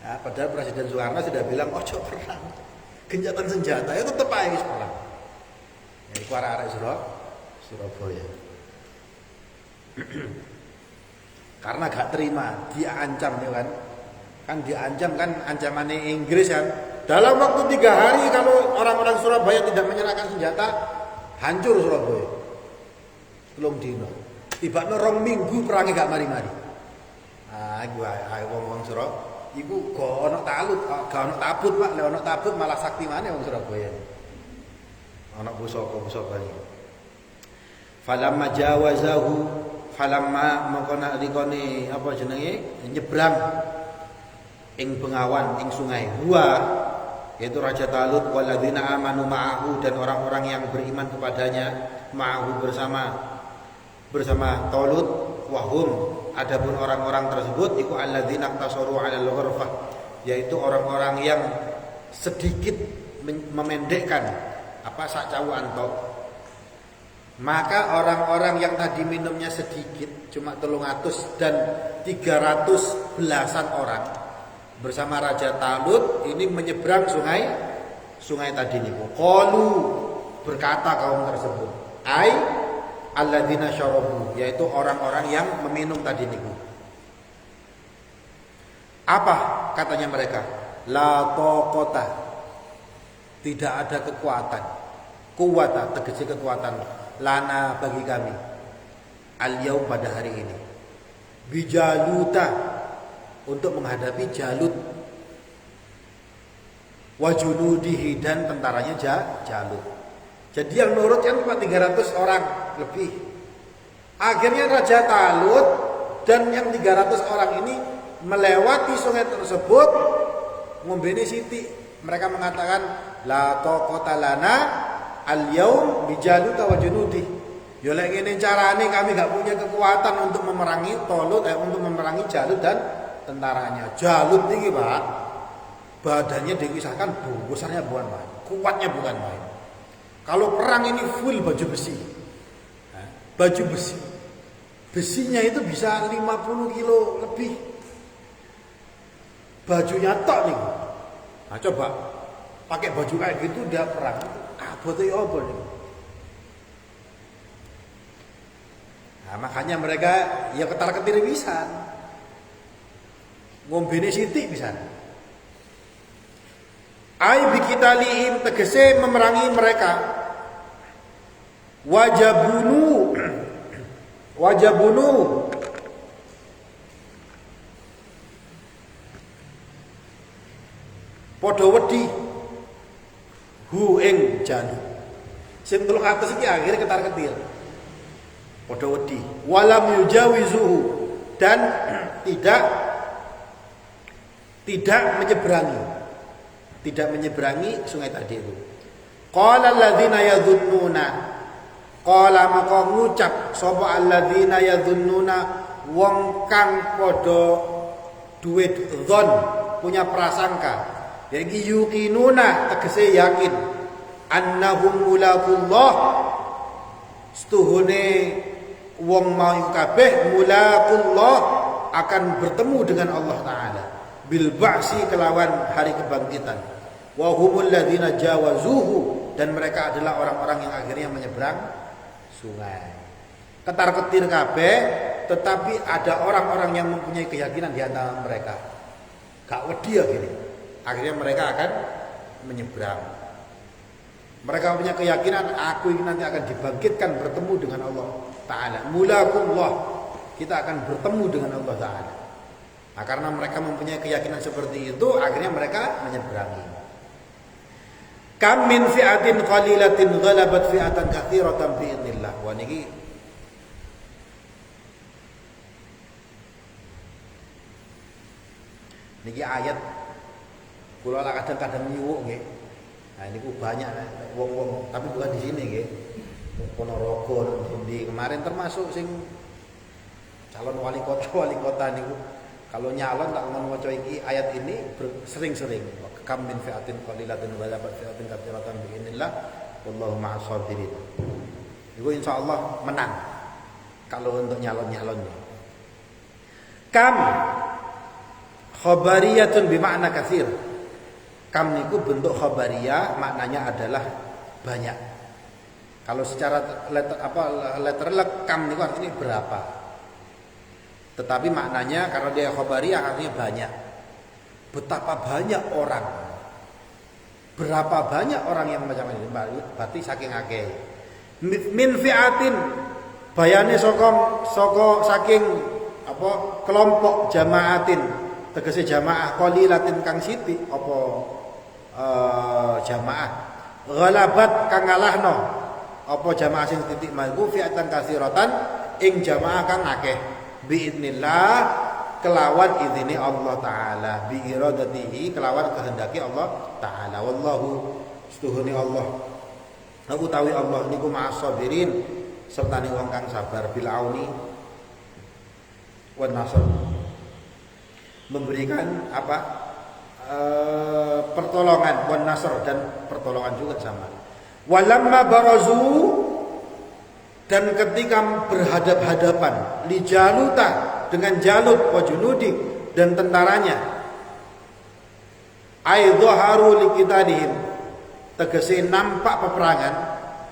Nah, padahal Presiden Soekarno sudah bilang ojo perang. Gencatan senjata itu tetep ae wis perang. Ya iku arek-arek Surabaya. Karena gak terima, diancam ya kan diancam kan ancamannya Inggris kan. Dalam waktu 3 hari kalau orang-orang Surabaya tidak menyerahkan senjata, hancur Surabaya. Belum dino. Tiba-tiba 2 minggu perangnya gak mari-mari. Ah, iku ae wong-wong Surabaya. Iku gak ono talut, gak ono tabut Pak, lek ono tabut malah sakti maneh wong Surabaya. Ono pusaka iki. Falamma jawazahu falamma mengkona dikoni nyebrang ing bengawan ing sungai yaitu Raja Talut walladzina amanu ma'ahu dan orang-orang yang beriman kepadanya ma'ahu bersama Talut wahum adapun orang-orang tersebut iku alladzina tasaru 'alal ghurfah yaitu orang-orang yang sedikit memendekkan sak cawuan tok. Maka orang-orang yang tadi minumnya sedikit cuma 300 dan 300 belasan orang bersama Raja Talut ini menyeberang sungai tadi niku. Qalu berkata kaum tersebut, ai alladzina syarabu yaitu orang-orang yang meminum tadi niku. Apa katanya mereka? La taqata. Tidak ada kekuatan. Kuwata tegese kekuatan. Lana bagi kami al-yaum pada hari ini bijaluta untuk menghadapi Jalut wajunudihi dan tentaranya Jalut. Jadi yang nurut kan cuma 300 orang lebih. Akhirnya Raja Talut dan yang 300 orang ini melewati sungai tersebut ngombene siti. Mereka mengatakan la taqata lana al-yaum bijaluta wa junudi. Ya lek ngene carane kami gak punya kekuatan untuk memerangi Talut untuk memerangi Jalut dan tentaranya. Jalut niki, Pak. Badannya dikisahkan besarnya bukan main, kuatnya bukan main. Kalau perang ini full baju besi. Baju besi. Besinya itu bisa 50 kilo lebih. Bajunya tok nih. Nah, coba pakai baju kayak gitu dia perang. Abote apa nih? Nah, makanya mereka ya ketar-ketir pisan. Ngombene sithik pisan. Ai bikitalihim tegese memerangi mereka. Wajabunu padha wedi hu ing Jalut. Sing 300 iki akhire ketar-ketir. Padha wedi. Walam yujawizuhu dan tidak menyeberangi sungai tadi itu. Qala alladzina yadhunnuna qala maka ngucap sapa alladzina yadhunnuna wong kang padha duwe dzon punya prasangka yaitu yuqinuna tegese yakin annahum mulaqullah setuhune wong mau kabeh mulaqullah akan bertemu dengan Allah taala bil ba'si kelawan hari kebangkitan wa humul ladzina jawazuhu dan mereka adalah orang-orang yang akhirnya menyeberang sungai. Ketar-ketir kabeh tetapi ada orang-orang yang mempunyai keyakinan di antara mereka. Gak wedi ya gini. Akhirnya mereka akan menyeberang. Mereka punya keyakinan aku ini nanti akan dibangkitkan bertemu dengan Allah Ta'ala. Mulakullah, kita akan bertemu dengan Allah Ta'ala. Nah, karena mereka mempunyai keyakinan seperti itu, akhirnya mereka menyeberangi. Kam min fi'atin qalilatin ghalabat fi'atan katsiratan bi'idznillah. Wah niki ayat kula kadang-kadang nyuwuk nggih. Nah niku banyak wong-wong, tapi bukan di sini nggih. Ponorogo di kemarin termasuk sing calon wali kota niku kalau nyalon tak mau maca iki ayat ini sering-sering. Kam min fi'atin qalilatin ghalabat fi'atin katsiratan bi'idznillah wallahu ma'as sabirin. Iku insyaallah menang kalau untuk nyalon-nyalonnya. Kam khabariyatun bimakna katsir. Kam niku bentuk khabariyah, maknanya adalah banyak. Kalau secara letterlek kam niku artinya berapa. Tetapi maknanya karena dia khabariyah artinya banyak. Betapa banyak orang. Berapa banyak orang yang macam ini? Berarti saking akeh. Min fi'atin bayane saka saking kelompok jamaatin, tegese jamaah qalilatin kang sithik jamaah ghalabat kang ngalahno jamaah sing titik mangku fi'atan katsiratan ing jamaah kang akeh biidznillah kelawan izine Allah Ta'ala bi iradatihi kelawan kehendaki Allah Ta'ala. Wallahu stuhuni Allah utawi Allah niku ma'as sabirin serta wong kang sabar bil auni wan nasr memberikan pertolongan wan nasr dan pertolongan juga sama. Walamma barazu dan ketika berhadap-hadapan li Jaluta dengan Jalut wa junudi dan tentaranya aidhaharu liqitalihim tegese nampak peperangan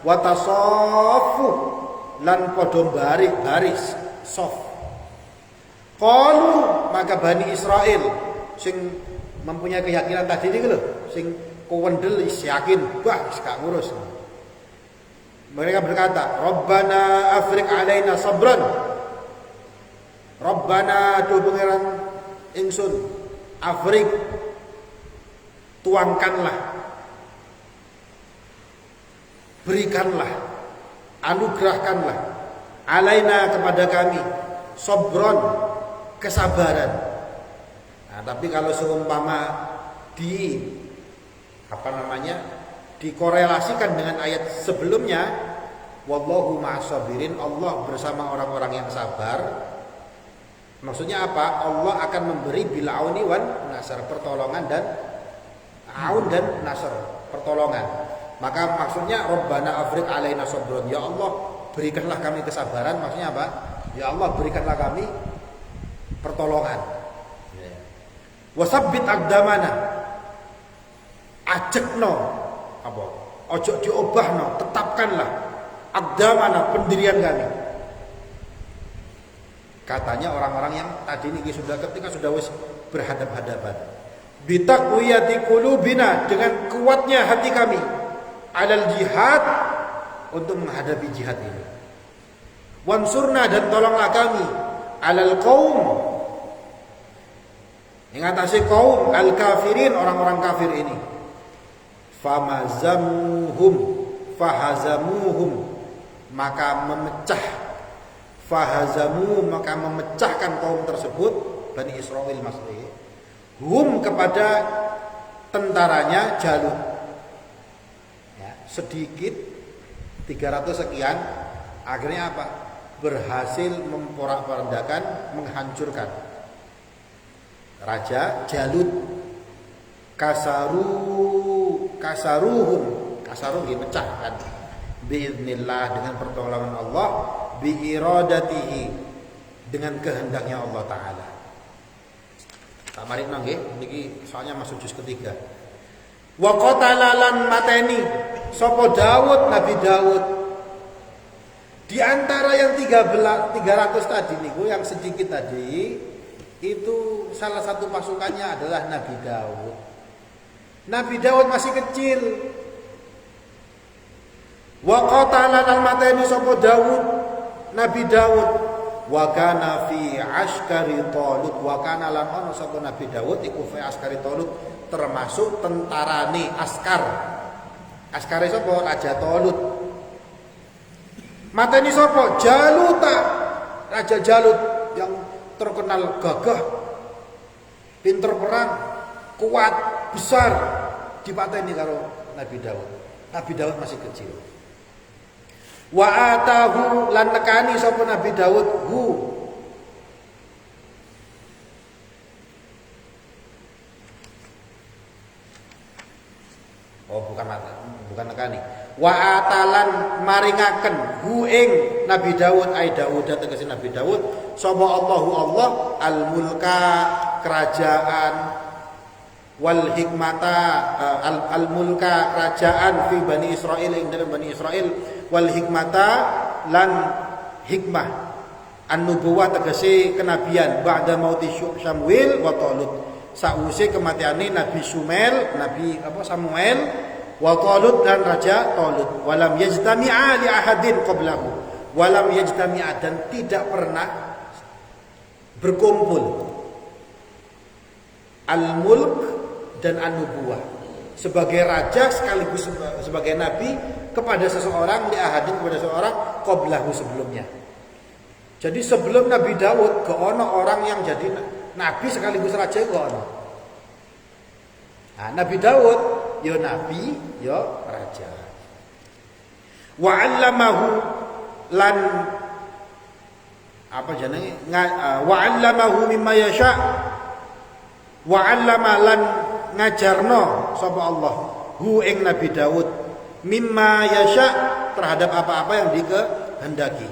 wa tasaffu lan padha baris sof. Qalu maka Bani Israel sing mempunyai keyakinan tadi ini lho, sing kuwendel yakin wis gak ngurus. Mereka berkata, Rabbana afriq alaina sabran. Rabbana do pangeran ingsun, afriq tuangkanlah, berikanlah, anugerahkanlah alaina kepada kami sabran, kesabaran. Nah, tapi kalau seumpama dikorelasikan dengan ayat sebelumnya, wallahu ma'as sabirin, Allah bersama orang-orang yang sabar. Maksudnya apa? Allah akan memberi bil auni wan nasr, pertolongan dan aun dan nasr, pertolongan. Maka maksudnya Rabbana afriq alaina sabran, ya Allah berikanlah kami kesabaran. Maksudnya apa? Ya Allah berikanlah kami pertolongan. Wasabbit aqdamana, ajekno ojo diobahno, tetapkanlah aqdamana, pendirian kami. Katanya orang-orang yang tadi ini ketika sudah berhadap-hadapan, bitaqwiyati qulubina, dengan kuatnya hati kami, alal jihad, untuk menghadapi jihad ini. Wansurna, dan tolonglah kami, alal qaum, yang atase kaum al kafirin, orang-orang kafir ini. Fahazamuhum, maka memecahkan kaum tersebut, Bani Israil maksudnya, hum kepada tentaranya Jalut. Ya, sedikit 300 sekian, akhirnya apa? Berhasil memporak-porandakan, menghancurkan Raja Jalut. Kasaruhum dipecahkan biiznillah, dengan pertolongan Allah, biiradatihi, dengan kehendaknya Allah Ta'ala. Tak mari nang nggih niki soalnya masuk juz ketiga. Wa qatala lan mateni sapa Daud, Nabi Daud. Di antara yang 300 tadi niku, yang sedikit tadi itu salah satu pasukannya adalah Nabi Daud. Nabi Daud masih kecil. Wa qatala al mateni sapa Daud, Nabi Daud, wa kana fi askari Talut, wa kana lan ono sapa Nabi Daud iku fi askari Talut, termasuk tentarane askar. Askare sapa? Raja Talut. Mateni sapa? Jaluta, Raja Jalut yang terkenal gagah, pinter perang, kuat, besar, dipateni karo Nabi Daud. Nabi Daud masih kecil. Wa atahu lan nekani sapa Nabi Daud hu. Oh, bukan nekani. Wa atalan maringaken hu ing Nabi Daud ai Daud tegese Nabi Daud sapa Allahu Allah al mulka kerajaan wal hikmata al mulka kerajaan fi Bani Israil ing dalam Bani Israil wal hikmata lan hikmah an nubuwah tegese kenabian ba'da mauti Samuel wa Talut sause kematiane Nabi Samuel wa Talut dan Raja Talut walam yajtami'a li ahadin qablahu walam yajtami'a dan tidak pernah berkumpul al-mulk dan an-nubuwah sebagai raja sekaligus sebagai nabi kepada seseorang li ahadin kepada seseorang qablahu sebelumnya. Jadi sebelum Nabi Daud gak ono orang yang jadi nabi sekaligus raja gak ono. Nah, Nabi Daud ya nabi, ya raja. Wa 'allamahu lan apa jenenge? Wa 'allamahu mimma yasha. Wa 'allama lan ngajarno sapa Allah hu ing Nabi Daud mimma yasha terhadap apa-apa yang dikehendaki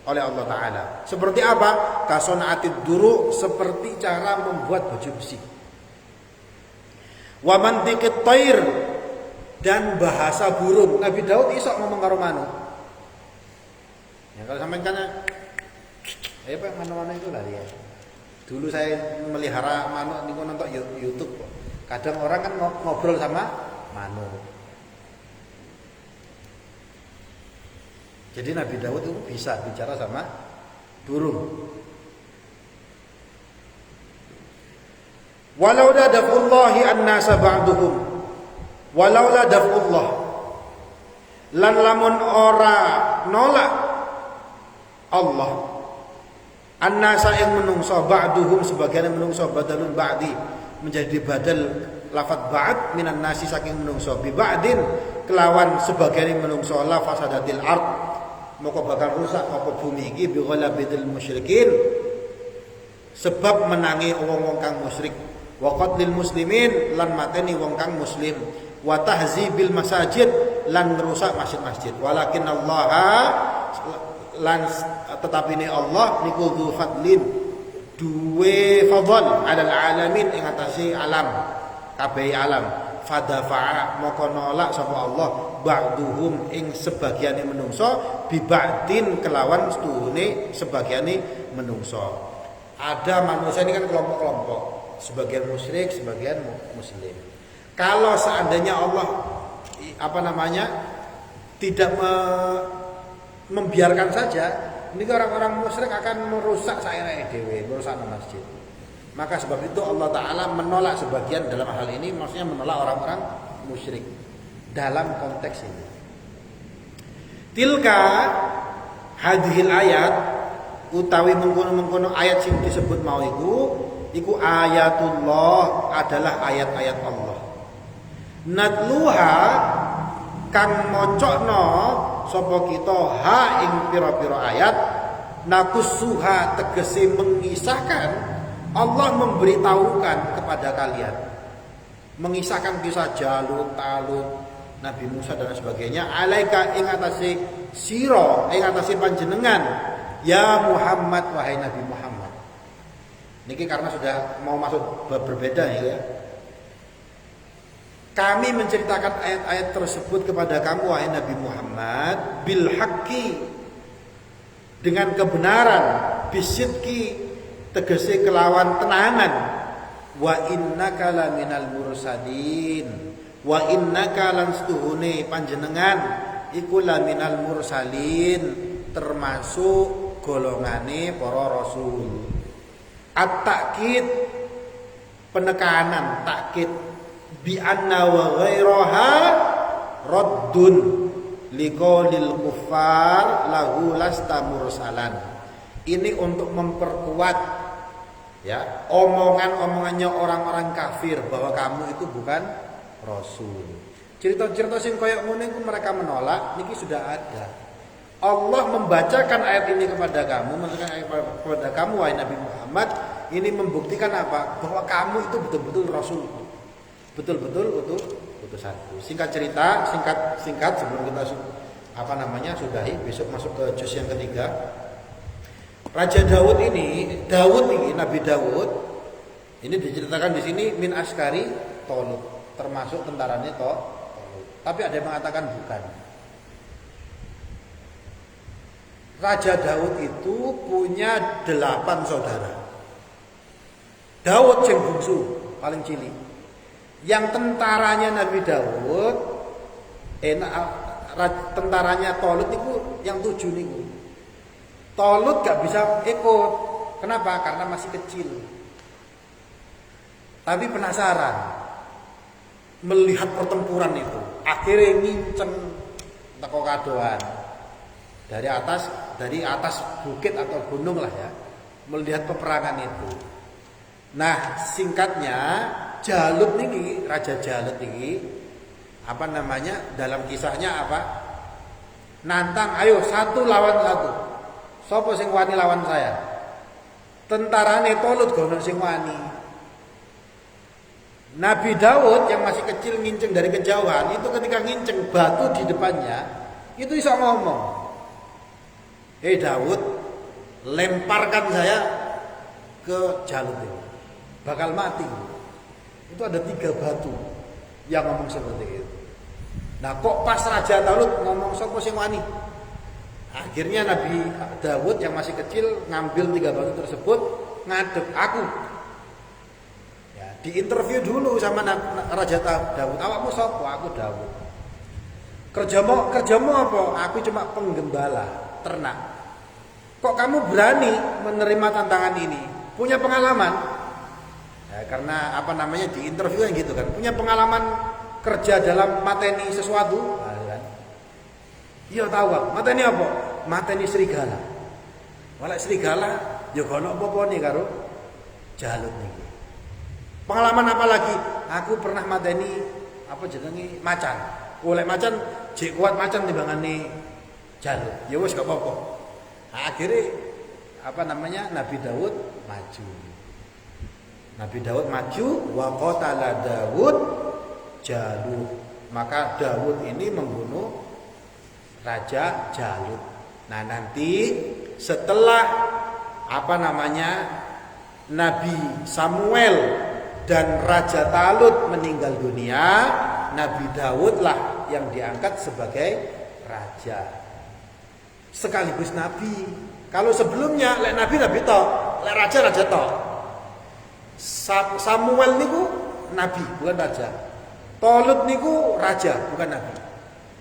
oleh Allah Ta'ala. Seperti apa? Kasonatid duru, seperti cara membuat baju besi. Wa mantiqit thair dan bahasa burung. Nabi Daud iso ngomong karo manuk. Ya kalau sampean kan apa manuk-manuk itu lah ya. Dulu saya melihara manuk niku nonton YouTube. Kadang orang kan ngobrol sama manuk. Jadi Nabi Daud itu bisa bicara sama burung. Walau la daf'ullahi an-nasa ba'duhum. Walau la daf'ullah. Lan lamun ora nolak Allah. An-nasa yang menungso ba'duhum sebagian menungso badalun ba'di menjadi badal lafaz ba'd minan nasi saking menungso bi ba'din kelawan sebagian menungso la fasadatil ard moko bakal rusak apa bumi iki bi ghalabil musyrikin sebab menangi wong-wong kang musyrik wa qatlil muslimin lan mateni wong kang muslim wa tahzibil masajid lan merusak masjid-masjid walakin Allah lan tetapi ini Allah niku dzu fadlin duwe fadl alal alamin ing atase alam kabeh alam fadafa'a moko nolak sapa Allah ba'duhum ing sebagiane menungso bi ba'din kelawan seturune sebagiane menungso. Ada manusia ini kan kelompok-kelompok, sebagian musyrik, sebagian muslim. Kalau seandainya Allah tidak membiarkan saja, ini orang-orang musyrik akan merusak sairah dhewe, merusak masjid. Maka sebab itu Allah Ta'ala menolak sebagian dalam hal ini, maksudnya menolak orang-orang musyrik dalam konteks ini. Tilka hadhil ayat utawi mengkono-mengkono ayat sing disebut mau iku ayatullah adalah ayat-ayat Allah. Natluha kang mocokno sapa kita ha ing pira-pira ayat nakussuha tegese mengisahkan Allah memberitahukan kepada kalian mengisahkan kisah Jalut, Talut, Nabi Musa dan sebagainya alaika ing atase sira ing atase panjenengan ya Muhammad wahai Nabi Muhammad. Niki karena sudah mau masuk bab berbeda ya. Kami menceritakan ayat-ayat tersebut kepada kamu wahai Nabi Muhammad bil haqqi dengan kebenaran bisidqi tegese kelawan tenanan wa innaka laminal mursalin wa innaka lan stuhune panjenengan iku laminal mursalin, termasuk golongane para rasul. At-takkid, penekanan, takkid, bi anna wa ghairaha raddun liqaulil kuffar lahu lasta mursalan. Ini untuk memperkuat ya omongannya orang-orang kafir bahwa kamu itu bukan rasul. Cerita-cerita sing koyo ngene iku mereka menolak, niki sudah ada. Allah membacakan ayat ini kepada kamu, kepada kamu wahai Nabi Muhammad, ini membuktikan apa? Bahwa kamu itu betul-betul rasul. Betul-betul utusanku. Singkat cerita, singkat sebelum kita sudahi, besok masuk ke juz yang ketiga. Raja Daud ini, Nabi Daud ini diceritakan di sini min askari Talut, termasuk tentaranya Talut. Tapi ada yang mengatakan bukan. Raja Daud itu punya 8 saudara. Daud yang bungsu, paling cilik. Yang tentaranya Nabi Daud, tentaranya Talut itu yang 7 niku. Talut gak bisa ikut. Kenapa? Karena masih kecil. Tapi penasaran melihat pertempuran itu. Akhirnya nginceng teko kadoan. Dari atas bukit atau gunung lah ya. Melihat peperangan itu. Nah, singkatnya Jalut niki, Raja Jalut niki dalam kisahnya apa? Nantang, ayo 1 lawan 1. Sopo sing wani lawan saya? Tentarane Talut gono sing wani. Nabi Daud yang masih kecil nginceng dari kejauhan, itu ketika nginceng batu di depannya, itu bisa ngomong. Hei Daud, lemparkan saya ke Jalut ini. Bakal mati. Itu ada 3 batu yang ngomong seperti itu. Nah kok pas Raja Talut ngomong sopo sing wani? Akhirnya Nabi Daud yang masih kecil ngambil 3 batu tersebut, ngadep aku. Ya, diinterview dulu sama Raja Daud. Awakmu sapa? Aku Daud. Kerjamu apa? Aku cuma penggembala ternak. Kok kamu berani menerima tantangan ini? Punya pengalaman? Ya, karena diinterview kan gitu kan. Punya pengalaman kerja dalam mateni sesuatu? Iya tahu aku, mateni apa? Mateni serigala. Walak serigala, ya kono apa-apa nih karo Jalut niki. Pengalaman apa lagi? Aku pernah mateni macan. Oleh macan, jek kuat macan timbangane Jalut. Ya wis gak apa-apa. Nah, akhirnya Nabi Daud maju. Nabi Daud maju, wa qatala Daud Jalut. Maka Daud ini membunuh Raja Jalut. Nah nanti setelah Nabi Samuel dan Raja Talut meninggal dunia, Nabi Daud lah yang diangkat sebagai raja sekaligus nabi. Kalau sebelumnya lek nabi tok, lek raja tok. Samuel niku nabi bukan raja. Talut niku raja bukan nabi.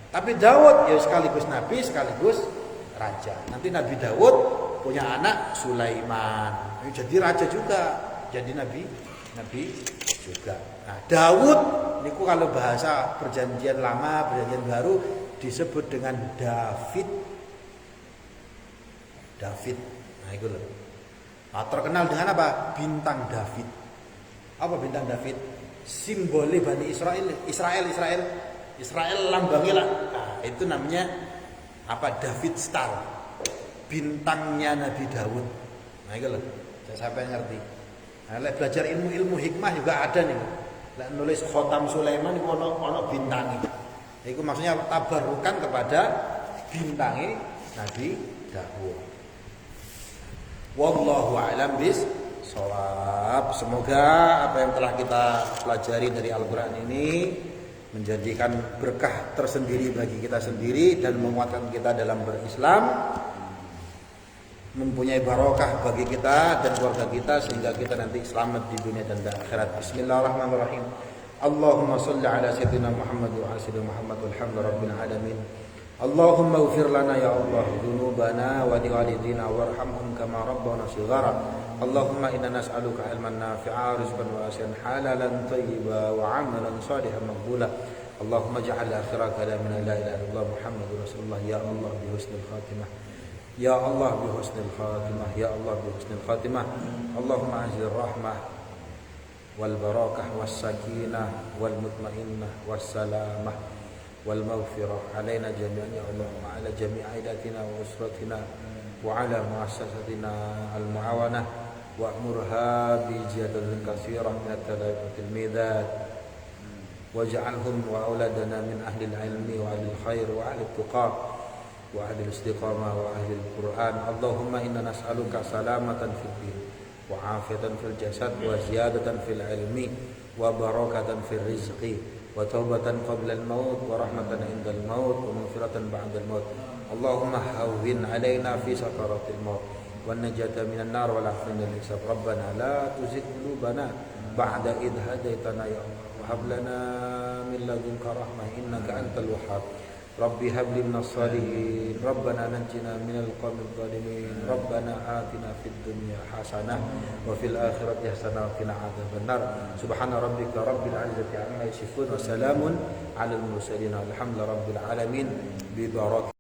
Tapi Daud ya sekaligus nabi sekaligus raja. Nanti Nabi Daud punya anak Sulaiman, jadi raja juga, jadi nabi juga. Nah, Daud niku kalau bahasa perjanjian lama, perjanjian baru disebut dengan David. Nah, itu loh. Nah, terkenal dengan apa? Bintang David. Apa bintang David? Simbolnya Bani Israel lambangnya lah. Nah, itu namanya David Star. Bintangnya Nabi Daud. Nah, itu loh. Saya sampai ngerti. Nah, belajar ilmu hikmah juga ada nih. Lek nulis Khotam Sulaiman itu ono bintangnya. Itu maksudnya tabarukan kepada bintangnya Nabi Daud. Wallahu a'lam bishawab. Semoga apa yang telah kita pelajari dari Al-Qur'an ini menjadikan berkah tersendiri bagi kita sendiri dan menguatkan kita dalam berislam, mempunyai barokah bagi kita dan keluarga kita sehingga kita nanti selamat di dunia dan di akhirat. Bismillahirrahmanirrahim. Allahumma shalli ala sayyidina Muhammad wa ala sayyidina Muhammad walhamdulillahi rabbil alamin. اللهم اغفر لنا يا الله ذنوبنا ولوالدينا وارحمهم كما ربنا صغارا اللهم إنا نسألك علما نافعا رزقا واسعا حلالا طيبا وعملا صالحا مقبولا اللهم اجعل آخر كلامنا لا إله إلا الله محمد رسول الله يا الله بحسن الخاتمة يا الله بحسن الخاتمة يا الله بحسن الخاتمة اللهم أنزل الرحمة والبركة والسكينة والمطمئنة والسلامة والمغفرة علينا جميعا يا الله وعلى جميع عائلاتنا وأسرتنا وعلى مؤسستنا المعاونة وأمرها بزيادة كثيرة من التلميذات واجعلهم وأولادنا من أهل العلم وأهل الخير وأهل التقى وأهل الاستقامة وأهل القرآن اللهم إنا نسألك سلامة في الدين وعافية في الجسد وزيادة في العلم وبركة في الرزق وتوبة قبل الموت ورحمة عند الموت ومغفرة بعد الموت اللهم هون علينا في سكرات الموت والنجاة من النار والعفو من الحساب ربنا لا تزغ قلوبنا بعد إذ هديتنا يا الله وهب لنا من لدنك رحمة إنك أنت الوهاب ربي هب لي من الصالحين ربنا نجنا من القوم الظالمين ربنا آتنا في الدنيا حسنة وفي الآخرة حسنة وقنا عذاب النار سبحان ربك رب العزة عما يصفون وسلام على المرسلين الحمد لله رب العالمين ببركة